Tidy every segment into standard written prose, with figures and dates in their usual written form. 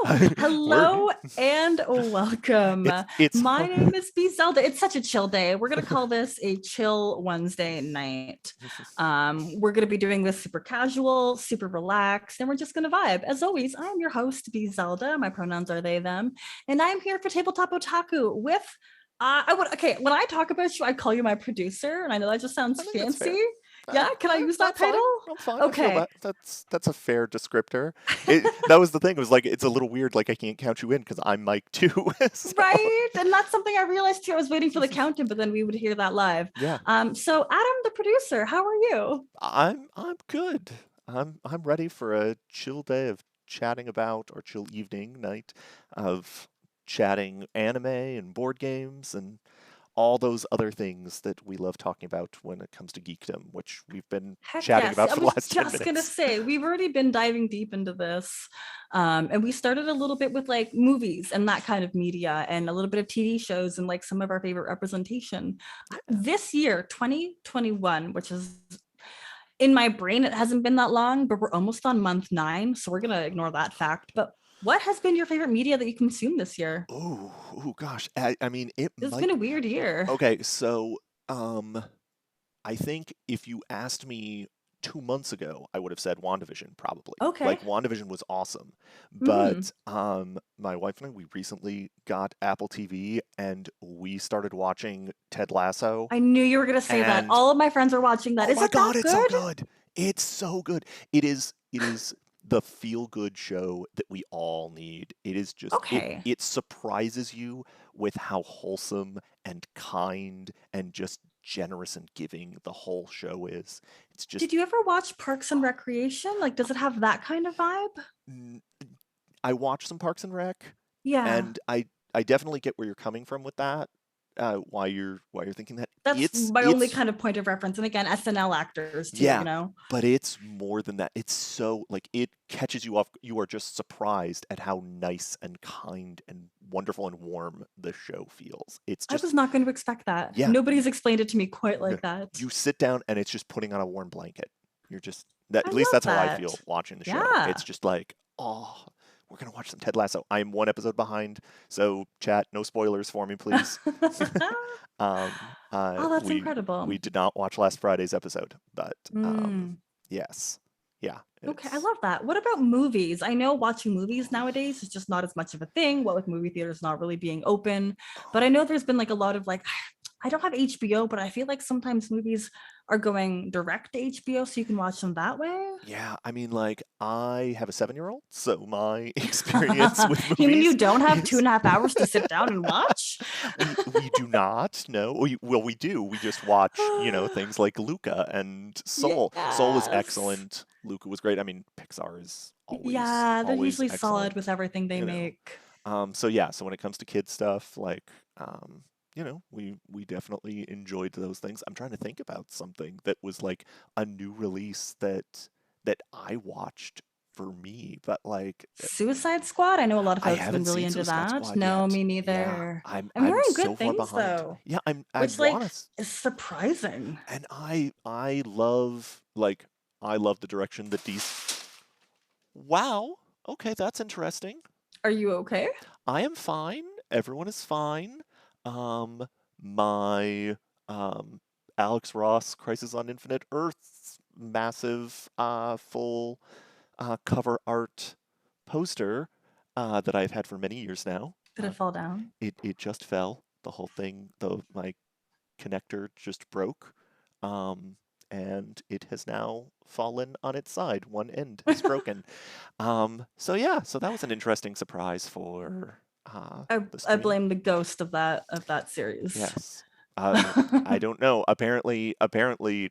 Oh, We're hello and welcome. it's My name is B Zelda. It's such a chill day. We're gonna call this a chill Wednesday night. We're gonna be doing this super casual, super relaxed, and we're just gonna vibe. As always, I am your host, B Zelda. My pronouns are they, them, and I'm here for Tabletop Otaku with when I talk about you, I call you my producer, and I know that just sounds I think that's fancy. fair. Yeah, can I use I'm that fine. title? I'm fine. I feel Okay. that's a fair descriptor. That was the thing. It was like it's a little weird. Like I can't count you in because I'm Mike too. So Right. And that's something I realized too. I was waiting for the countdown, but then we would hear that live. yeah, So Adam, the producer, how are you? I'm good. I'm ready for a chill day of chatting about or chill evening night of chatting anime and board games and all those other things that we love talking about when it comes to geekdom, which we've been Heck chatting yes. about I for the was last 10 just gonna minutes. say we've already been diving deep into this. And we started a little bit with like movies and that kind of media and a little bit of TV shows and like some of our favorite representation. Yeah. This year, 2021, which is in my brain, it hasn't been that long, but we're almost on month 9. So we're gonna ignore that fact. But what has been your favorite media that you consumed this year? Oh gosh. I mean, it It's been might. a weird year. Okay, so um, I think if you asked me 2 months ago, I would have said WandaVision probably. Okay. Like WandaVision was awesome, Mm. but my wife and I we recently got Apple TV and we started watching Ted Lasso, I knew you were going to say that. and All of my friends are watching that. oh Is my it that God, it's so good? good! It's so good. It is the feel-good show that we all need. It is just Okay. it surprises you with how wholesome and kind and just generous and giving the whole show is. It's just Did you ever watch Parks and Recreation? Like, does it have that kind of vibe? mm, I watched some Parks and Rec, Yeah. and I definitely get where you're coming from with that. Why you're thinking that That's my only it's kind of point of reference. And again, SNL actors too, you yeah, know? but it's more than that. It's so like it catches you off. You are just surprised at how nice and kind and wonderful and warm the show feels. It's I just was not going to expect that. yeah, Nobody's explained it to me quite yeah. like that. You sit down and it's just putting on a warm blanket. You're just that I at least love that's how I that. feel watching the show. It's Yeah. just like, oh, we're gonna watch some Ted Lasso. I'm one episode behind, so chat, no spoilers for me, please. Oh, that's We incredible. did not watch last Friday's episode, but Mm. yes, yeah, Okay, I it's love that. What about movies? I know watching movies nowadays is just not as much of a thing, what with movie theaters not really being open. But I know there's been like a lot of like, I don't have HBO, but I feel like sometimes movies are going direct to HBO so you can watch them that way. yeah. I mean, like I have a 7-year-old, so my experience with You mean you movies don't have two is and a half hours to sit down and watch? we do not no we do we just watch things like Luca and Soul. Soul was Yes. excellent. Luca was great. I mean, Pixar is always Yeah, they're always usually solid with excellent, everything they you know. make. So yeah, so when it comes to kid stuff, like we definitely enjoyed those things. I'm trying to think about something that was like a new release that I watched for me, but like Suicide Squad? I know a lot of I folks have been haven't really seen into Suicide that. Squad No, yet. me Yeah, neither. I'm I'm I'm hearing so good far things behind. though, Yeah, I which want like to, is surprising. and I love I love the direction that DC. Wow. Okay, that's interesting. Are you okay? I am fine. Everyone is fine. Um, my Alex Ross Crisis on Infinite Earths massive full cover art poster that I've had for many years now. Did it fall down? It just fell. The whole thing, my connector just broke, um, and it has now fallen on its side. One end is broken. So yeah, so that was an interesting surprise for the I stream. blame the ghost of that series. Yes. I don't know. Apparently,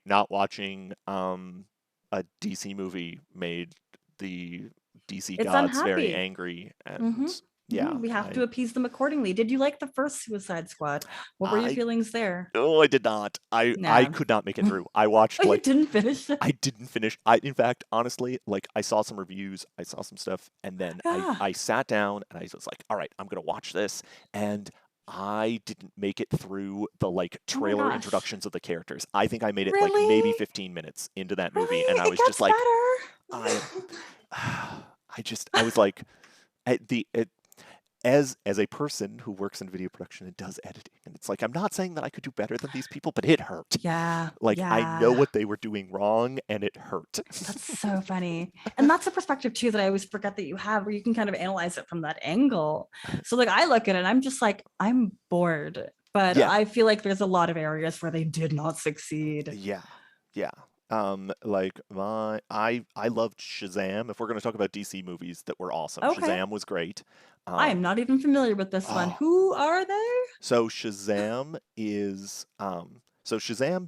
not watching a DC movie made the DC It's gods very unhappy. angry, Hmm. and yeah, We have to appease them accordingly. Did you like the first Suicide Squad? What were your I feelings there? oh, I did not. I Nah. could not make it Oh, through. I watched you like didn't finish it? I didn't finish. In fact, honestly, like I saw some reviews, I saw some stuff, and then Yeah. I sat down and I was like, all right, I'm gonna watch this, and I didn't make it through the like Oh my trailer gosh. introductions of the characters. I think I made it like maybe Really? 15 minutes into that movie, and Really? I It was just gets like, better. I am, I was like, the as a person who works in video production and does editing, and it's like I'm not saying that I could do better than these people, but it hurt. Yeah, Like I know yeah. what they were doing wrong, and it hurt. That's so funny. And that's a perspective too that I always forget that you have, where you can kind of analyze it from that angle. So like I look at it, I'm just like, I'm bored. But Yeah, I feel like there's a lot of areas where they did not succeed. yeah, yeah. Like I loved Shazam. If we're going to talk about DC movies that were awesome, Okay. Shazam was great. I am Um, not even familiar with this one. oh, Who are they? so Shazam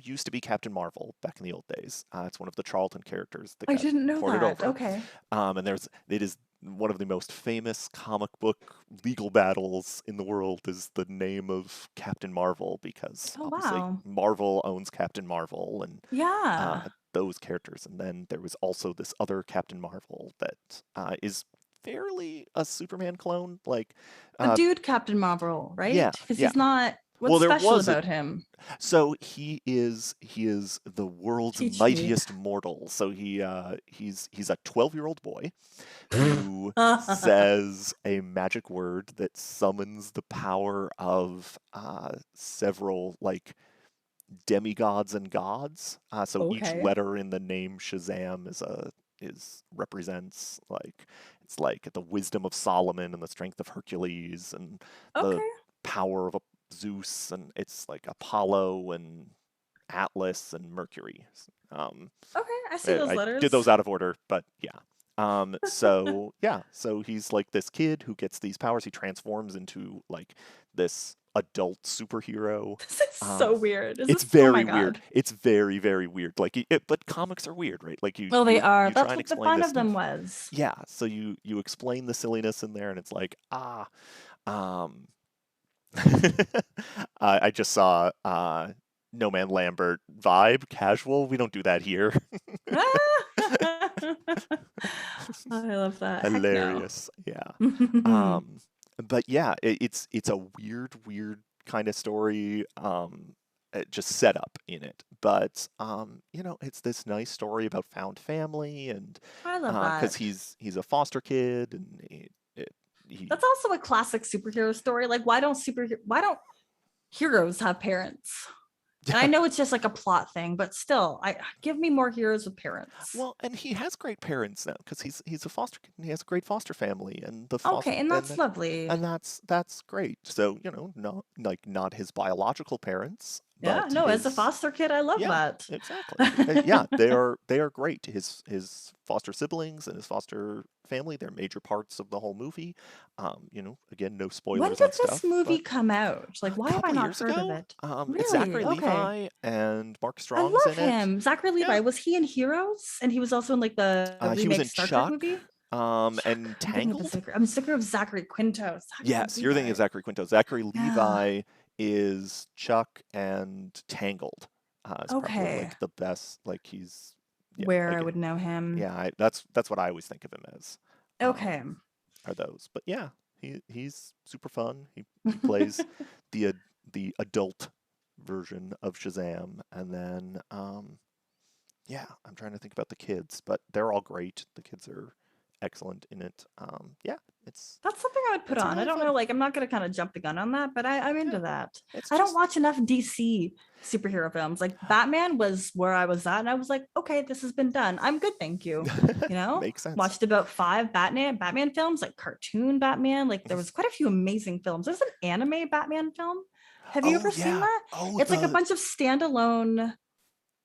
used to be Captain Marvel back in the old days. It's one of the Charlton characters that I got didn't know ported that. over. Okay. And it is one of the most famous comic book legal battles in the world is the name of Captain Marvel because Oh, obviously wow. Marvel owns Captain Marvel and Yeah. those characters. And then there was also this other Captain Marvel that is fairly a Superman clone. Like, The uh, dude Captain Marvel, right? yeah, Because yeah. he's not, Well, what's there special was a about him? so he is the world's Teach me. mightiest mortal. So he's a 12-year-old boy who says a magic word that summons the power of several like demigods and gods. So each Okay. letter in the name Shazam is represents like it's like the wisdom of Solomon and the strength of Hercules and the Okay. power of Zeus, and it's like Apollo and Atlas and Mercury. Um, Okay. I see those I did letters. those out of order, but yeah. So yeah, so he's like this kid who gets these powers. He transforms into like this adult superhero. This is Um, so weird. Is it's this, oh my very weird. God. It's very, very weird. Like, but comics are weird, right? Like Well, they are. you try That's and what the explain fun this of them stuff. was. Yeah. So you explain the silliness in there, and it's like um, I just saw No Man Lambert vibe casual. We don't do that here. I love that. Heck no. Hilarious. Yeah. Um, but yeah, it's a weird kind of story. Just set up in it, but it's this nice story about found family and I love because that. he's a foster kid and he That's also a classic superhero story. Like, why don't heroes have parents? And I know it's just like a plot thing, but still, I give me more heroes with parents. well, and he has great parents now because he's a foster kid and he has a great foster family and the foster Okay, and that's lovely. and that's great. So not his biological parents, Yeah, but no, as a his foster kid, I love yeah, that. exactly. Yeah, they are great. His foster siblings and his foster family, they're major parts of the whole movie. Again, no When spoilers did on this stuff, movie but come out? Like, a why have I couple not years heard of ago, it? it's Really? Zachary Okay. Levi and Mark I Strong's love in it. him. Zachary Yeah, Levi. Was he in Heroes? And he was also in like the he was remake in Star Trek Chuck, movie? Chuck. and I'm thinking of Tangled. I'm thinking of Zachary Quinto. Zachary Yes, you're thinking of Levi. Zachary Quinto. Zachary Yeah. Levi is Chuck and Tangled. Is probably Okay. like the best. Like he's yeah Where I again would know him. yeah. That's what I always think of him as. Okay. Are those? But yeah, he's super fun. He plays the the adult version of Shazam, and then yeah, I'm trying to think about the kids, but they're all great. The kids are excellent in it. Yeah, it's That's something I would put it's on. I really don't know, fun. like I'm not gonna kind of jump the gun on that, but I'm Yeah, into that. it's I don't just watch enough DC superhero films. Like Batman was where I was at, and I was like, okay, this has been done. I'm good, thank you. makes sense. Watched about 5 Batman films, like cartoon Batman. Like there was quite a few amazing films. There's an anime Batman film. Have you Oh ever seen yeah. that? Oh It's like a the bunch of standalone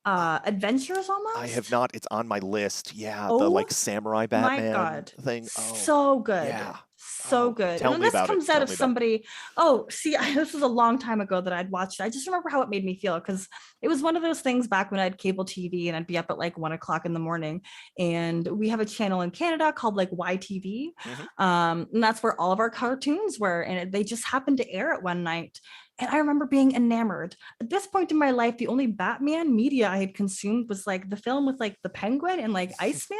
adventures I have almost. not. It's on my list. Yeah, the Oh like samurai my Batman God. thing. Oh, So good. yeah. So Oh, good. And tell then me this about it. comes out Tell of me about it. somebody. Oh, see, this was a long time ago that I'd watched it. I just remember how it made me feel because it was one of those things back when I had cable TV and I'd be up at like 1 o'clock in the morning. And we have a channel in Canada called like YTV. Hmm. And that's where all of our cartoons were. And they just happened to air it one night. And I remember being enamored. At this point in my life, the only Batman media I had consumed was like the film with like the Penguin and like Iceman.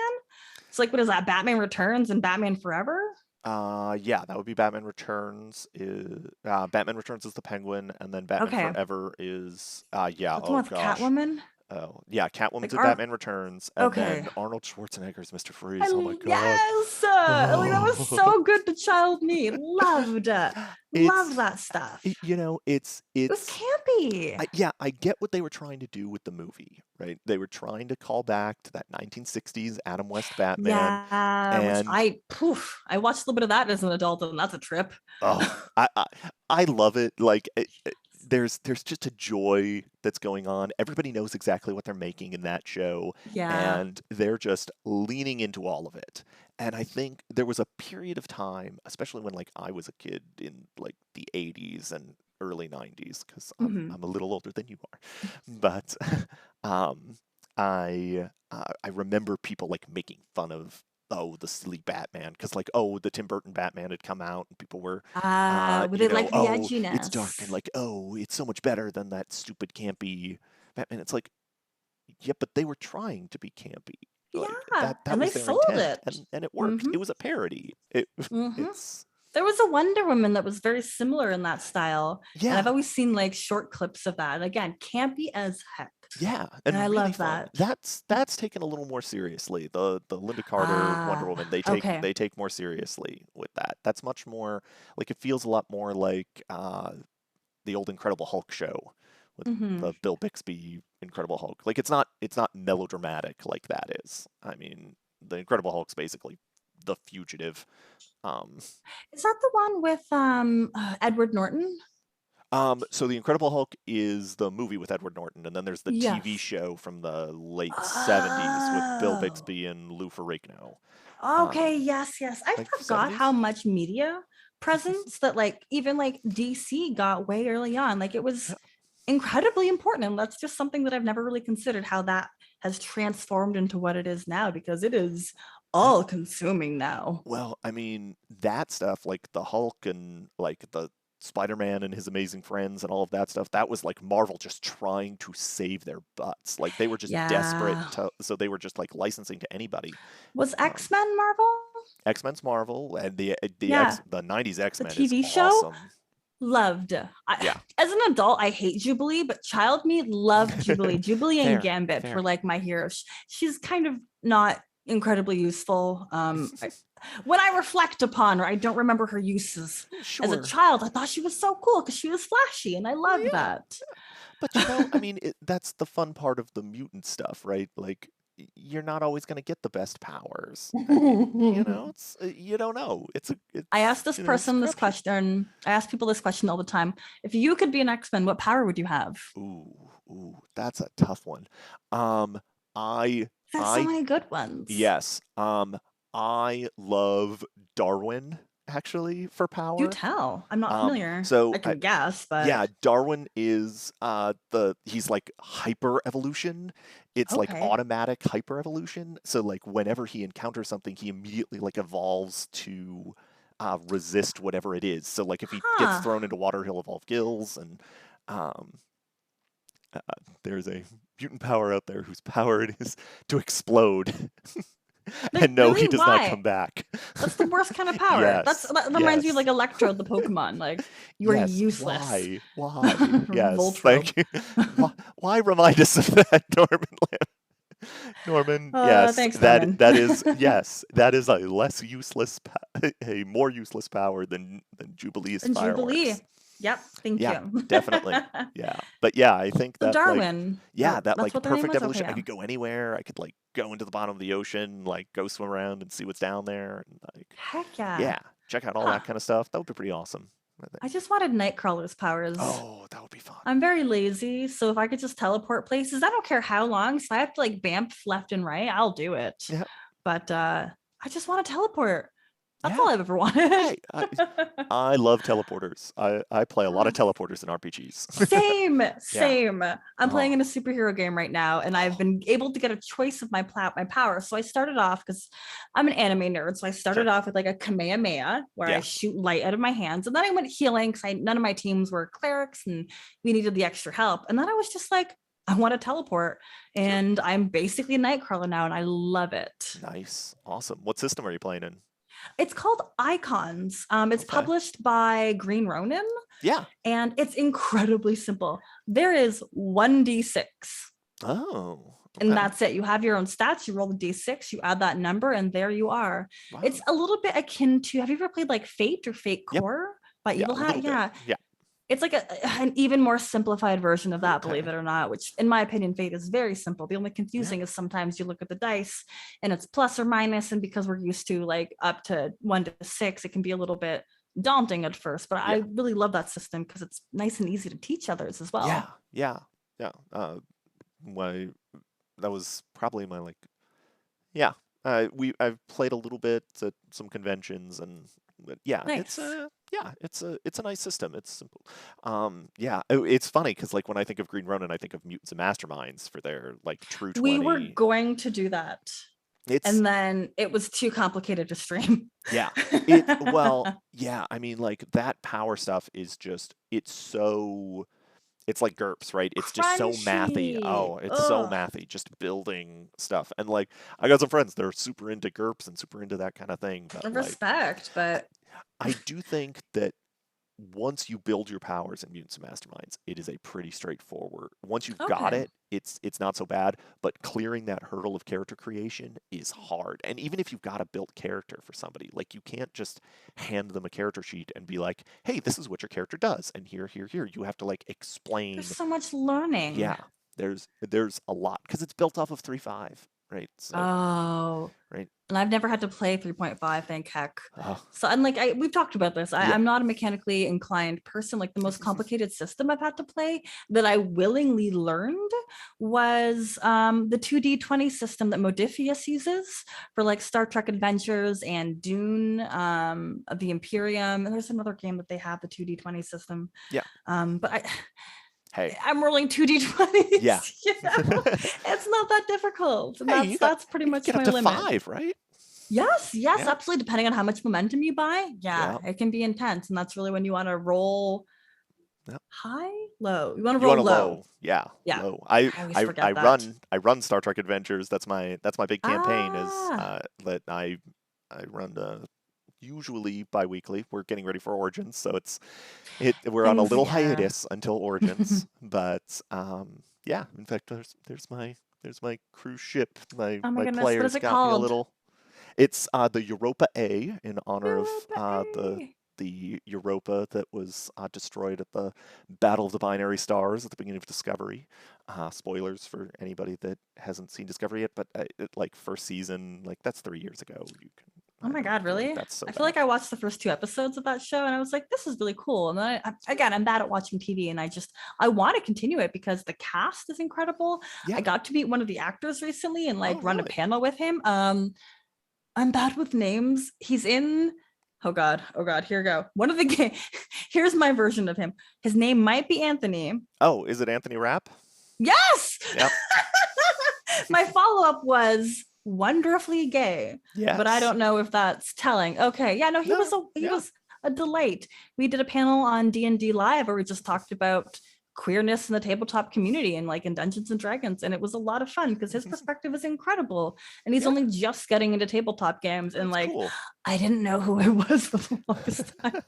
It's like, what is that? Batman Returns and Batman Forever? Yeah, that would be Batman Returns. Is Batman Returns is the Penguin, and then Batman Okay. Forever is yeah. That's the Oh one with gosh, Catwoman. Oh, yeah, Catwoman's Like in our Batman Returns, and okay. then Arnold Schwarzenegger's Mr. Freeze. Oh my God. Yes, like that was so good to child me. Loved, loved It's that stuff. you know, It was it's campy. yeah, I get what they were trying to do with the movie, right? They were trying to call back to that 1960s Adam West Batman, Yeah, which and I watched a little bit of that as an adult, and that's a trip. oh, I love it. Like there's just a joy that's going on. Everybody knows exactly what they're making in that show, Yeah. and they're just leaning into all of it. And I think there was a period of time, especially when like I was a kid in like the 80s and early 90s, because Hmm. I'm a little older than you are, but um, I remember people like making fun of the silly Batman because like the Tim Burton Batman had come out and people were Would they like the it's dark and edginess? like it's so much better than that stupid campy Batman. It's like yeah, but they were trying to be campy. Like Yeah, that and they was their sold intent, it. and it worked. Hmm. It was a parody. It Hmm. it's There was a Wonder Woman that was very similar in that style, and I've yeah. always seen like short clips of that. And again, campy as heck, Yeah, and I and really love fun. that. That's taken a little more seriously. The Linda Carter Wonder Woman, Okay. they take more seriously with that. That's much more like it feels a lot more like the old Incredible Hulk show with Hmm. the Bill Bixby Incredible Hulk. Like it's not melodramatic like that is. I mean, the Incredible Hulk's basically the fugitive. Um, Is that the one with Edward Norton? so the Incredible Hulk is the movie with Edward Norton, and then there's the TV Yes. show from the late '70s with Bill Oh. Bixby and Lou Ferrigno. Okay, yes, yes. I Like forgot how '70s. much media presence that like even like DC got way early on. Like it was Yeah. incredibly important. And that's just something that I've never really considered how that has transformed into what it is now because it is Yeah. all consuming now. Well, I mean that stuff, like the Hulk and like the Spider-Man and his amazing friends and all of that stuff, that was like Marvel just trying to save their butts. Like they were just desperate Yeah. to, so they were just like licensing to anybody. Was Um, X-Men Marvel? X-Men's Marvel and Yeah. the '90s The X-Men is TV show? awesome. Loved. Yeah. As an adult, I hate Jubilee, but child me loved Jubilee. Jubilee and Fair, Gambit were fair. like my heroes. She's kind of not incredibly useful. When I reflect upon her, I don't remember her uses. As a Sure. child, I thought she was so cool because she was flashy, and I Well, loved yeah. that. But you know, I mean, that's the fun part of the mutant stuff, right? Like, you're not always going to get the best powers. I mean, you know, it's you don't know. I It's asked this you know, person this scripture. question. I ask people this question all the time. If you could be an X-Men, what power would you have? Ooh, that's a tough one. Um, I There's so I many good ones. yes. I love Darwin actually for Do power. tell. I'm not familiar. So I can guess, yeah, but Darwin is he's like hyper evolution. It's like okay. automatic hyper evolution. So like whenever he encounters something, he immediately like evolves to resist whatever it is. So like if he gets Huh. thrown into water, he'll evolve gills, and um, uh, there's a mutant power out there whose power it is to explode. Like, And no, he really? does not come Why? back. That's the worst kind of power. Yes, That reminds me of yes. like Electrode, the Pokemon. Like, you are Yes, useless. why? Why? Yes, Voltrope. thank you. Why remind us of that, Norman? Norman, yes, Thanks, Norman. that is yes, that is a less useless, a more useless power than Jubilee's And Jubilee. fireworks. Yep. Thank Yeah, you. definitely. Yeah, but yeah, I think So that like, Darwin. yeah, that That's like what their name perfect was. Okay, evolution. I yeah. could go anywhere. I could like go into the bottom of the ocean, like go swim around and see what's down there, and like, Heck yeah. yeah, check out all Huh. that kind of stuff. That would be pretty awesome, I I think. just wanted Nightcrawler's powers. Oh, that would be fun. I'm very lazy, so if I could just teleport places, I don't care how long. So I have to like bamf left and right, I'll do it. Yeah, But I just want to teleport. That's yeah. all I've ever wanted. Hey, I love teleporters. I play a lot of teleporters in RPGs. Same, Yeah. same. I'm playing Oh, in a superhero game right now, and I've oh, been able to get a choice of my power. So I started off because I'm an anime nerd. So I sure. started off with like a Kamehameha, where I Yeah. shoot light out of my hands, and then I went healing because none of my teams were clerics, and we needed the extra help. And then I was just like, I want to teleport, Sure. and I'm basically a Nightcrawler now, and I love it. Nice. Awesome. What system are you playing in? It's called Icons. It's Okay. published by Green Ronin, Yeah. and it's incredibly simple. There is 1d6. Oh, And okay. that's it. You have your own stats. You roll the d6, you add that number, and there you are. It's Wow. a little bit akin to, have you ever played like Fate or Fate Yep. Core by Yeah, Evil a Hat? little bit. Yeah. Yeah. It's like an even more simplified version of that, believe Okay. it or not, which in my opinion, Fate is very simple. The only Yeah. confusing is sometimes you look at the dice and it's plus or minus, and because we're used to like up to 1 to 6, it can be a little bit daunting at first, but Yeah. I really love that system because it's nice and easy to teach others as Yeah. well. Yeah. Yeah. My that was probably my like yeah. I've played a little bit at some conventions and but yeah, Nice. it's a nice system. It's simple. Yeah, it's funny because like when I think of Green Ronin, I think of Mutants and Masterminds for their like True We were 20. going to do that, It's and then it was too complicated to stream. yeah. Yeah, I mean like that power stuff is just it's like GURPS, right? It's just so mathy. Crunchy. Oh, it's so Ugh. mathy, just building stuff. And like, I got some friends that are super into GURPS and super into that kind of thing. But like, Respect, but I do think that once you build your powers in Mutants and Masterminds, it is a pretty straightforward. Once you've got okay. it, it's not so bad. But clearing that hurdle of character creation is hard. And even if you've got a built character for somebody, like you can't just hand them a character sheet and be like, "Hey, this is what your character does," and here. You have to like There's explain. so much learning. Yeah, there's a lot because it's built off of 3.5, right? So Oh, right. and I've never had to play 3.5, thank heck. Oh, So, and like we've talked about this. yeah. I'm not a mechanically inclined person. Like the most complicated system I've had to play that I willingly learned was the 2D20 system that Modifius uses for like Star Trek Adventures and Dune, of the Imperium. And there's another game that they have the 2D20 system. Yeah. But Hey. I'm rolling 2D20s. Yeah. It's not that difficult. And Hey, that's pretty you can much get up my to limit. 5, right? Yes, Yeah. absolutely. Depending on how much momentum you buy, yeah, Yeah. it can be intense. And that's really when you want to roll Yeah. high, low. You want to You want roll a low. low, yeah, Yeah. low. I always forget that. I run Star Trek Adventures. That's my big campaign is Ah, that I run usually bi-weekly. We're getting ready for Origins, so we're on a things, little yeah. hiatus until Origins. But yeah, in fact, there's my cruise ship. My Oh my my goodness. What is players it got me a called? little. It's the Europa A in honor of Europa A. the Europa that was destroyed at the Battle of the Binary Stars at the beginning of Discovery. Spoilers for anybody that hasn't seen Discovery yet, but like first season, like that's 3 years ago. Oh I my don't God, feel like really? that's so I feel like bad. I watched the first 2 episodes of that show and I was like, this is really cool. And then again, I'm bad at watching TV and I want to continue it because the cast is incredible. I Yeah. got to meet one of the actors recently and Oh, like run a really? panel with him. I'm bad with names. He's in, oh God, here we go. One of the game. Here's my version of him. His name might be Anthony. Oh, is it Anthony Rapp? Yes. Yep. My follow-up was wonderfully gay, but I Yes. don't know if that's telling. Okay. Yeah, no, No. he Yeah. was a delight. We did a panel on D&D Live where we just talked about queerness in the tabletop community and like in Dungeons and Dragons, and it was a lot of fun because his perspective is incredible, and he's Yeah. only just getting into tabletop games, and That's like cool. I didn't know who it was for the longest time.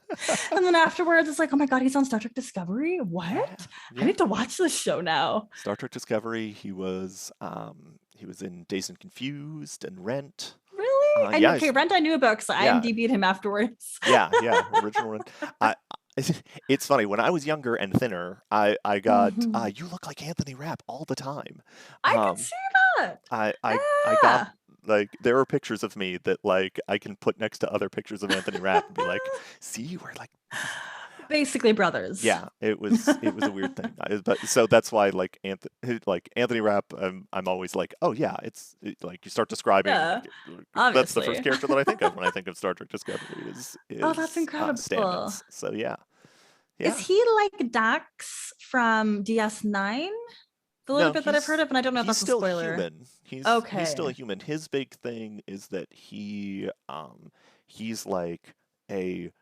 And then afterwards it's like, oh my God, he's on Star Trek Discovery. Yeah. What? I Yeah. need to watch this show now. Star Trek Discovery. He was in Dazed and Confused and Rent. Really? I knew, Yeah, okay, Rent I knew about because I yeah, IMDb'd him afterwards. yeah. Original Rent. I, it's funny when I was younger and thinner, I got Mhm. you look like Anthony Rapp all the time. I can Um, see that. I got Yeah. like there are pictures of me that like I can put next to other pictures of Anthony Rapp and be like, see, we're like Basically brothers. yeah, it was a weird thing. But so that's why Anthony Rapp, I'm always like, oh yeah, like you start describing. Yeah, That's the first obviously. character that I think of when I think of Star Trek Discovery Oh, that's is incredible. Stamets. So yeah, Is yeah. he like Dax from DS9? The little No, bit that I've heard of, and I don't know if he's that's a still spoiler. human. He's still a Okay. human. His big thing is that he's like a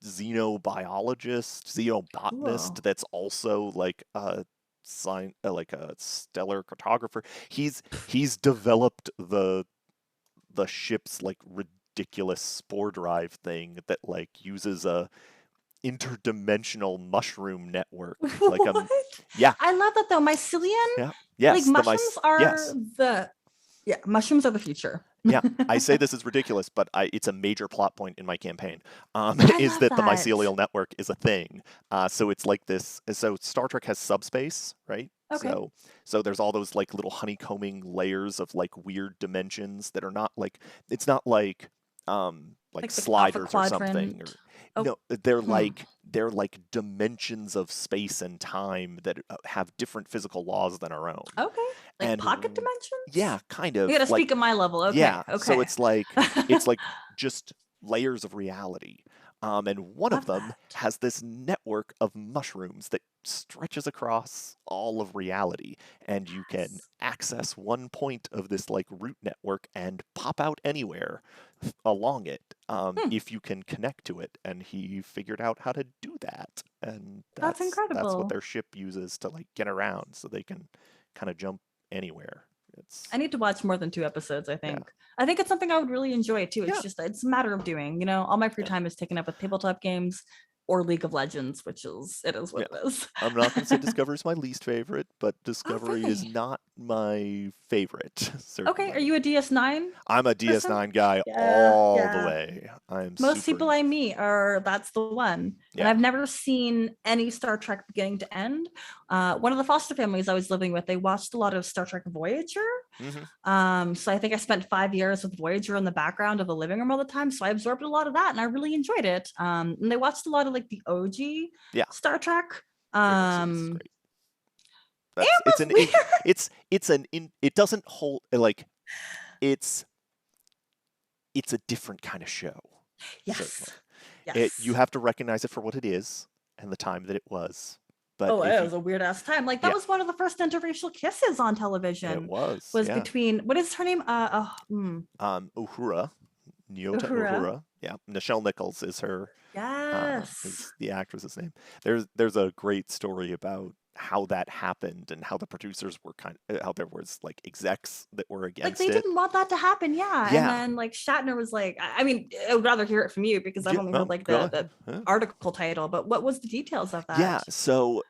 xenobiologist, xenobotanist Cool. that's also like a like a stellar cartographer. He's developed the ship's like ridiculous spore drive thing that like uses interdimensional mushroom network. Like What? yeah, I love that though. Mycelium, yeah, like yes, mushrooms are yes. the mushrooms are the future. Yeah, I say this is ridiculous, but it's a major plot point in my campaign. I Is love that the that. mycelial network is a thing? So it's like this. So Star Trek has subspace, right? Okay. So there's all those like little honeycombing layers of like weird dimensions that are not like it's not like Like the alpha sliders or something, or quadrant. Oh, no, hmm. they're like dimensions of space and time that have different physical laws than our own. Okay. Like And pocket yeah, dimensions? kind You of gotta like speak at my level. Okay. yeah, so Okay. it's like just layers of reality. And one of Love them that. has this network of mushrooms that stretches across all of reality, and you can Yes. access one point of this like root network and pop out anywhere along it Hmm. if you can connect to it. And he figured out how to do that, and That's that's what incredible. their ship uses to like get around, so they can kind of jump anywhere. I It's need to watch more than 2 episodes, I yeah, think. I think it's something I would really enjoy too. yeah, It's a matter of doing, all my free yeah. time is taken up with tabletop games or League of Legends, it is Yeah. what it is. I'm not going to say Discovery is my least favorite, but Oh, Discovery is really? not my favorite, Okay. Are certainly. you a DS9 I'm a person? DS9 guy Yeah, all the yeah. way. I'm Most super, people I meet are that's the one. And yeah. I've never seen any Star Trek beginning to end. One of the foster families I was living with, they watched a lot of Star Trek Voyager. Hmm. So I think I spent 5 years with Voyager in the background of the living room all the time. So I absorbed a lot of that and I really enjoyed it. And they watched a lot of like the OG Yeah. Star Trek. The original series is Um, great. it It's was weird. it doesn't hold like it's it's a different kind of show, Yes. certainly. You Yes. have to recognize it for what it is and the time that it was. But Oh, if it you was a weird ass time. Like that yeah, was one of the first interracial kisses on it television. was. Was Yeah. between what is her name? Uhura, Nyota Uhura. Uhura. Yeah, Nichelle Nichols Yes. is the actress's name. There's a great story about how that happened and how the producers were how there was like execs that were Like they against it. didn't want that to happen, yeah. And Yeah. then like Shatner was like, I mean, I would rather hear it from you because I've Yeah. only heard like Go the ahead. Huh? article title, but what was the details of Yeah. that? So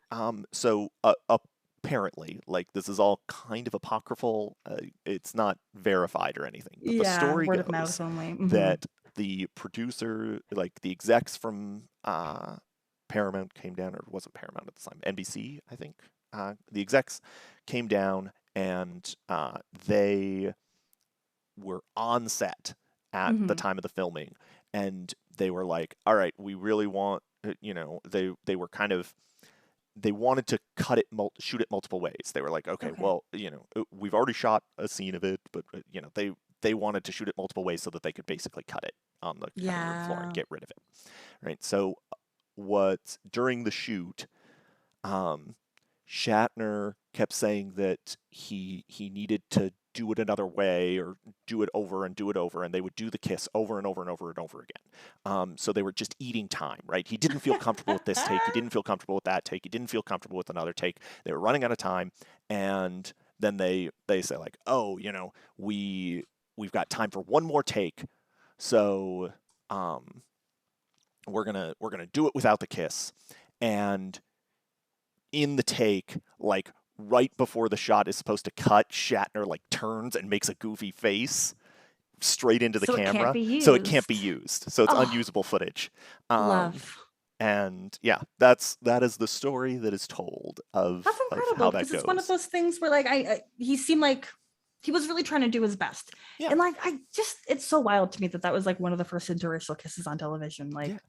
apparently, like this is all kind of apocryphal. It's not verified or anything, but the Yeah, story word of mouth goes only. that the producer, like the execs from Paramount came down, or was it Paramount at the time? NBC, I think. The execs came down and they were on set at the Mm-hmm. time of the filming, and they were like, "All right, we really want," they were kind of they wanted to shoot it multiple ways. They were like, "Okay, Okay. well, we've already shot a scene of it, but they wanted to shoot it multiple ways so that they could basically cut it on the cutting room floor and Yeah. get rid of it." Right. So what during the shoot, um, Shatner kept saying that he needed to do it another way or do it over and do it over, and they would do the kiss over and over and over and over again. So they were just eating time, right? He didn't feel comfortable with this take. He didn't feel comfortable with that take. He didn't feel comfortable with another take. They were running out of time, and then they say like, oh, we've got time for one more take, so we're gonna do it without the kiss, and in the take, like right before the shot is supposed to cut, Shatner like turns and makes a goofy face straight into the So it can't camera, be so it can't be used. used. So it's Oh, unusable footage. Um, love. and yeah, that is the story that is told That's of incredible how that because it's one of goes. those things where like he seemed like he was really trying to do his best. Yeah, And like I just it's so wild to me that that was like one of the first interracial kisses on television. yeah, Like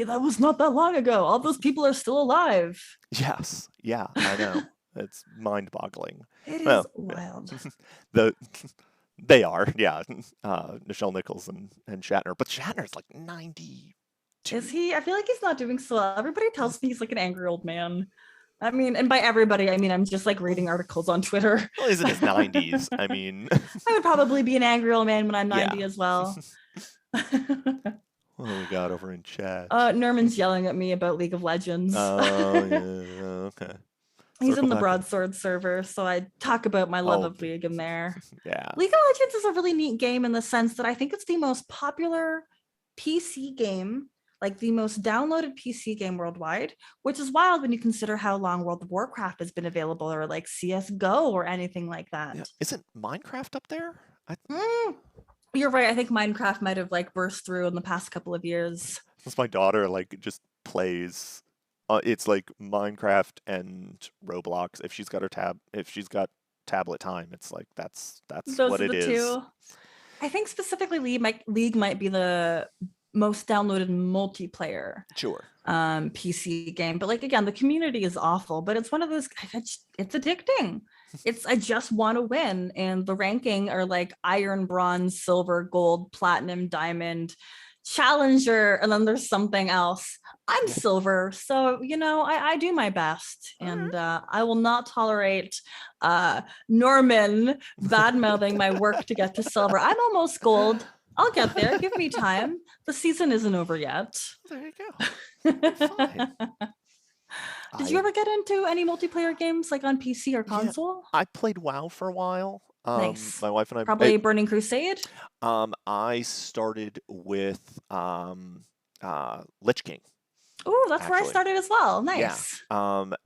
that was not that long ago. All those people are still alive. yes, yeah. I know. It's mind-boggling. It Well, is wild. the they are, yeah. Nichelle Nichols and Shatner, but Shatner's like 92. Is he? I feel like he's not doing so well. Everybody tells me he's like an angry old man. I mean, and by everybody, I mean I'm just like reading articles on Twitter. Well, he's in his 90s. I mean, I would probably be an angry old man when I'm yeah. 90 as well. What do we got over in chat? Nerman's yelling at me about League of Legends. Oh, yeah, okay. He's Circle in the back. Broadsword server, so I talk about my love Oh, of League in there. yeah. League of Legends is a really neat game in the sense that I think it's the most popular PC game like the most downloaded PC game worldwide, which is wild when you consider how long World of Warcraft has been available, or like CS:GO or anything like that. Yeah. Isn't Minecraft up there? Mm, you're right. I think Minecraft might have like burst through in the past couple of years. Since my daughter like just plays, it's like Minecraft and Roblox. If she's got tablet time, it's like that's Those what are it the is. two. I think specifically League might be the most downloaded multiplayer Sure. PC game. But like again, the community is awful, but it's one of those, it's addicting. It's I just want to win. And the ranking are like iron, bronze, silver, gold, platinum, diamond, challenger, and then there's something else. I'm Yeah. silver, so I do my best, All and right. I will not tolerate Norman bad mouthing my work to get to silver. I'm almost gold. I'll get there. Give me time. The season isn't over yet. There you go. You're fine. Did you I ever get into any multiplayer games like on PC or Yeah, console? I played WoW for a while. Nice. My wife and Probably Burning Crusade. I started with Lich King, Oh, that's where I actually. started as well. Yeah. Nice.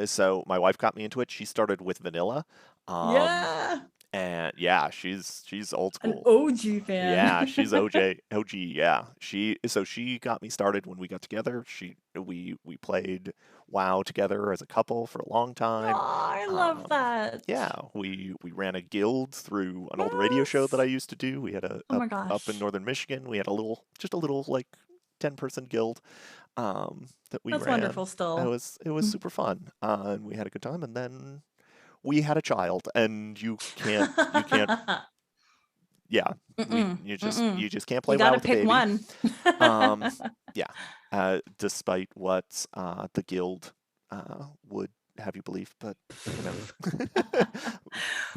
So my wife got me into it. She started with vanilla. Um, Yeah. and yeah, she's old An school. OG Yeah, fan. she's OG. Yeah, she got me started when we got together. We played WoW together as a couple for a long time. Oh, I love Um, that. yeah, we ran a guild through an old radio show that Yes. I used to do. We had Oh my up in gosh. northern Michigan. We had just a little like 10-person guild that we That's ran. wonderful still. It was super fun, and we had a good time. And then we had a child, and you can't yeah, Mm-mm, mm-mm. you just can't You play got WoW to with a pick baby. one. Um, yeah, despite what the guild would have you believe, but you know,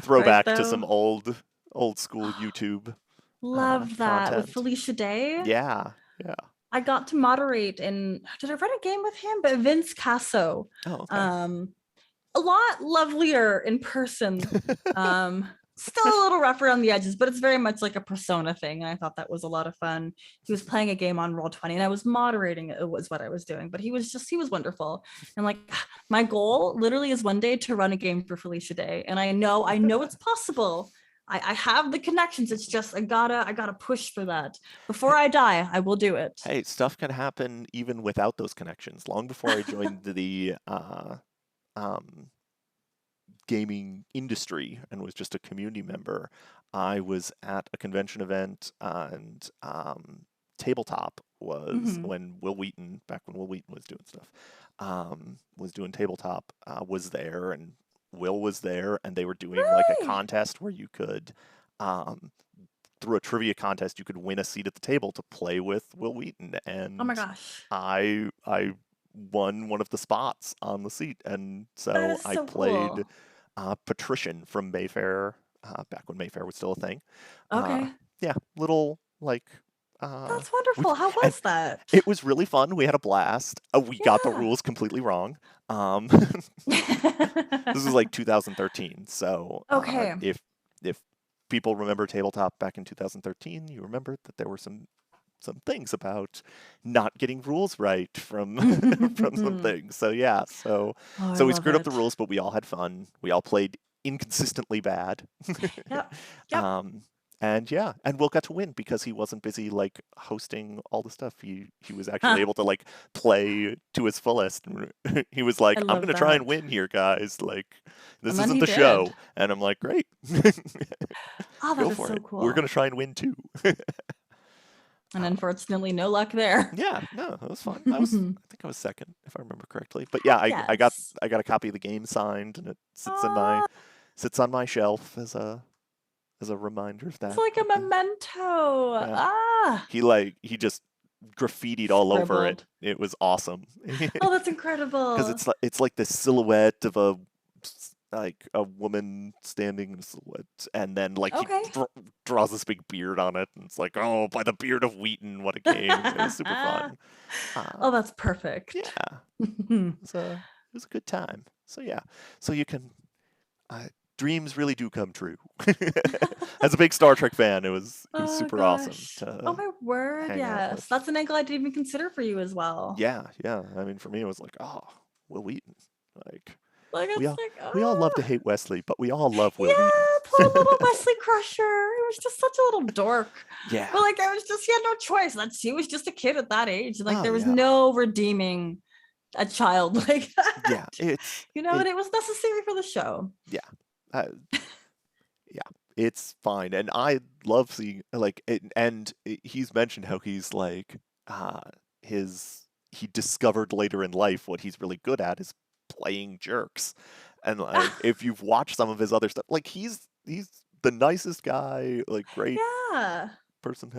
Right throwback to some though. old school YouTube Love that with content. Felicia Day. Yeah, yeah. I got to moderate in, did I run a game with him? But Vince Casso. Oh, okay. Um, a lot lovelier in person. Still a little rough around the edges, but it's very much like a persona thing. And I thought that was a lot of fun. He was playing a game on Roll20 and I was moderating it, was what I was doing, but he was wonderful. And like my goal literally is one day to run a game for Felicia Day. And I know it's possible. I have the connections. It's just I gotta push for that. Before I die, I will do it. Hey, stuff can happen even without those connections. Long before I joined the um, gaming industry and was just a community member, I was at a convention event, and Tabletop was Mhm. when Will Wheaton, back when Will Wheaton was doing stuff, was doing Tabletop, was there, and Will was there, and they were doing like a Really? contest where you could, um, through a trivia contest, you could win a seat at the table to play with Will Wheaton, Oh my and gosh. I won one of the spots on the seat, and That so is I so played cool. Patrician from Mayfair, back when Mayfair was still a thing. Uh, Okay. yeah, little like uh, That's we wonderful. How and was that? it was really fun. We had a blast. We got the Yeah. rules completely wrong. This was like 2013, so Okay. if people remember Tabletop back in 2013, you remember that there were some things about not getting rules right from from some Oh, things. So yeah, I so we love screwed up the it. rules, but we all had fun. We all played inconsistently bad. Yep. Yep. um, and yeah, and Will got to win because he wasn't busy like hosting all the stuff. He was actually Huh. able to like play to his fullest. He was like, I "I'm love gonna try and that. win here, guys. Like, this And then isn't he the did. show." And I'm like, "Great, Oh, go that is for so it. We're cool. gonna try and win too." And unfortunately, no luck there. Yeah, no, it was fun. Oh, I think I was second, if I remember correctly. But yeah, yes. I got a copy of the game signed, and it Oh, sits on my shelf as a reminder of it's that. like a memento. Yeah, Ah, he just graffitied all over it. scribbled. It was awesome Oh, that's because incredible. it's like this silhouette of like a woman standing in a silhouette, and then like he Okay. draws this big beard on it, and it's like, oh, by the beard of Wheaton, what a game! It was super fun. Oh, Um, that's perfect. yeah, it was a good time. So yeah, so you can uh, dreams really do come true. As a big Star Trek fan, it was Oh super awesome gosh. Oh to my word, hang out yes. with. That's an angle I didn't even consider for you as well. Yeah, yeah. I mean, for me, it was like, oh, Will Wheaton. Like, Like we it's all like, we all love to oh hate Wesley, but we all love Will Wheaton. yeah, poor little Wesley Crusher. He was just such a little dork. Yeah. But like I was just he had no choice. He was just a kid at that age. And like Oh there was yeah. no redeeming a child like Yeah. that. And it was necessary for the show. Yeah. Uh, yeah. It's fine, and I love seeing like it, and he's mentioned how he's like his he discovered later in life what he's really good at is playing jerks, and like if you've watched some of his other stuff, like he's the nicest guy, like great Yeah. person,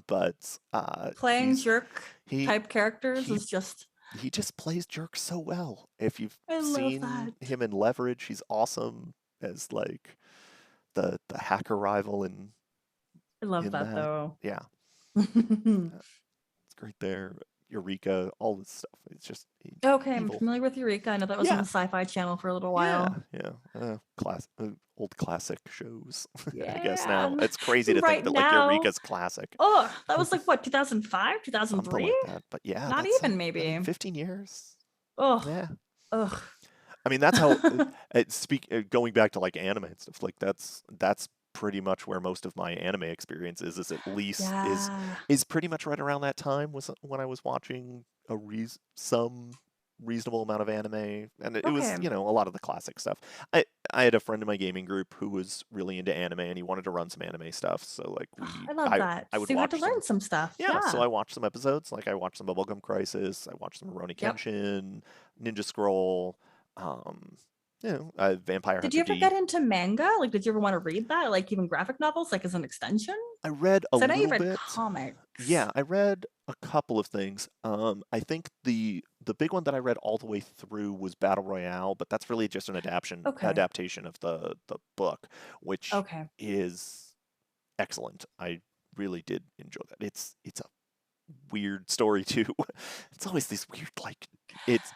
but Playing jerk he type characters he is just he just plays jerks so well. If you've I love seen that. him in Leverage, he's awesome as like the hacker rival I love in that that. though. Yeah, it's great there. Eureka, all this stuff. It's just Okay, I'm evil. familiar with Eureka. I know that was on Yeah, the Sci-Fi Channel for a little yeah, while. yeah. Old classic shows. I guess Yeah. now it's crazy to think Right that like now. Eureka's classic, Oh, that was like what, 2005, something 2003? like that. But yeah, Not that's even I mean, maybe. 15 years. Oh, Yeah. ugh. I mean, that's how going back to like anime and stuff like that's pretty much where most of my anime experience is at least Yeah. is pretty much right around that time was when I was watching some reasonable amount of anime, and it was, Okay. a lot of the classic stuff. I had a friend in my gaming group who was really into anime and he wanted to run some anime stuff, so like I love that. I would So you had to watch some. learn some stuff. Yeah, so Yeah. I watched some episodes. Like I watched some Bubblegum Crisis. I watched some Rurouni Yep. Kenshin, Ninja Scroll, um, Vampire Did you Hunter ever D. get into manga? Like, did you ever want to read that? Like even graphic novels, like as an extension? I read a Because I know you little read bit. comics. Yeah, I read a couple of things. I think the big one that I read all the way through was Battle Royale, but that's really just an Okay. adaptation of the book, which Okay. is excellent. I really did enjoy that. It's a weird story too. It's always these weird like it's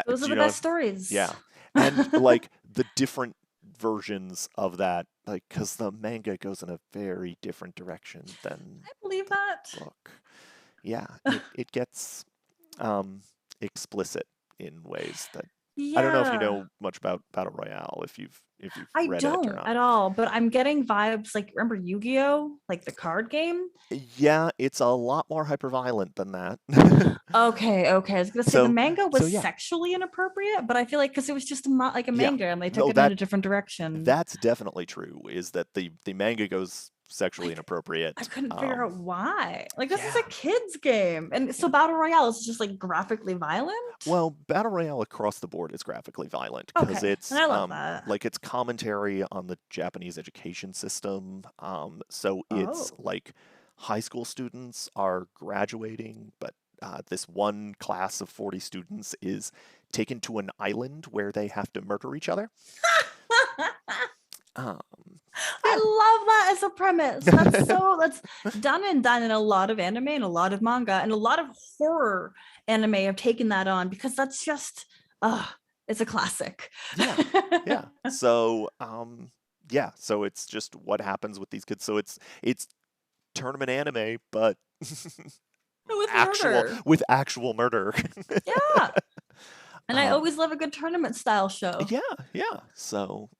Those are do you the know best stories. yeah. And like the different versions of that, like because the manga goes in a very different direction than I believe the that. book. Yeah, it gets um explicit in ways that I don't know if you Yeah. know much about Battle Royale, if you've I read it or don't not. at all, but I'm getting vibes like remember Yu-Gi-Oh? Like the card game? Yeah, it's a lot more hyperviolent than that. Okay, okay. I was gonna say the so manga so was yeah. sexually inappropriate, but I feel like because it was just like a Yeah. manga and they took No, it in a different direction. that's definitely true, is that the manga goes sexually Like I inappropriate. couldn't figure out why. Like this is Yeah. a kids game, and so battle royale is just like graphically violent. Well, Battle Royale across the board is graphically violent because Okay, and it's I love that. like it's commentary on the Japanese education system. So it's Oh, like high school students are graduating, but this one class of 40 students is taken to an island where they have to murder each other. Um, I yeah. love that as a premise. That's done and done in a lot of anime and a lot of manga and a lot of horror anime have taken that on because that's just it's a classic. Yeah. Yeah. So, yeah, so it's just what happens with these kids. So it's tournament anime, but With murder. actual murder. Yeah. And I Um, always love a good tournament style show. yeah, yeah. So,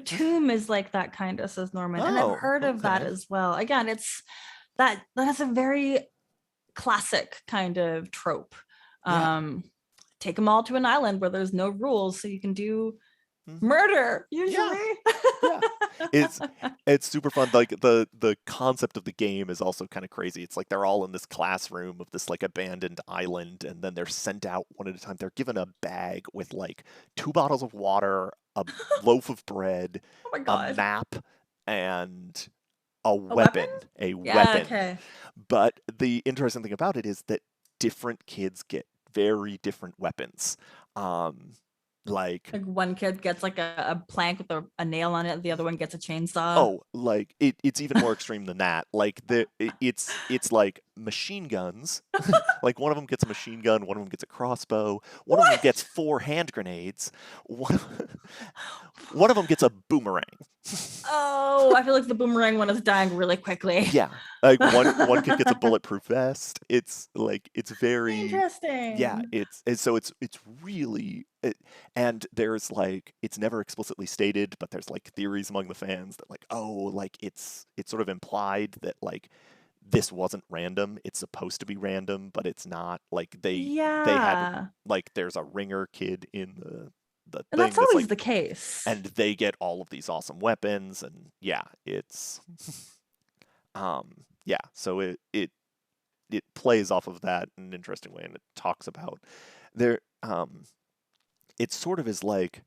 Tomb is like that kind of, says Norman. And I've oh, heard of that okay. as well. Again, it's that's a very classic kind of trope. Yeah. Um, take them all to an island where there's no rules, so you can do Mhm. murder Yeah. usually. Yeah. It's it's super fun. Like the concept of the game is also kind of crazy. It's like they're all in this classroom of this like abandoned island, and then they're sent out one at a time. They're given a bag with like 2 bottles of water, a loaf of bread, Oh my a god. map, and a A weapon? weapon. A Yeah, weapon. okay. But the interesting thing about it is that different kids get very different weapons. Um, like Like one kid gets like a plank with a nail on it, the other one gets a chainsaw. Oh, like it's even more extreme than that. Like it's like machine guns. Like one of them gets a machine gun, one of them gets a crossbow, one of them gets What? 4 hand grenades, one, one of them gets a boomerang. Oh, I feel like the boomerang one is dying really quickly. Yeah, like one kid gets a bulletproof vest. It's like it's very yeah. Interesting. It's really and there's like it's never explicitly stated, but there's like theories among the fans that like like it's sort of implied that like this wasn't random. It's supposed to be random, but it's not. Like they had Yeah. like there's a ringer kid in the And that's thing that's always like the case. and they get all of these awesome weapons and yeah, it's yeah, so it plays off of that in an interesting way and it talks about there it sort of is like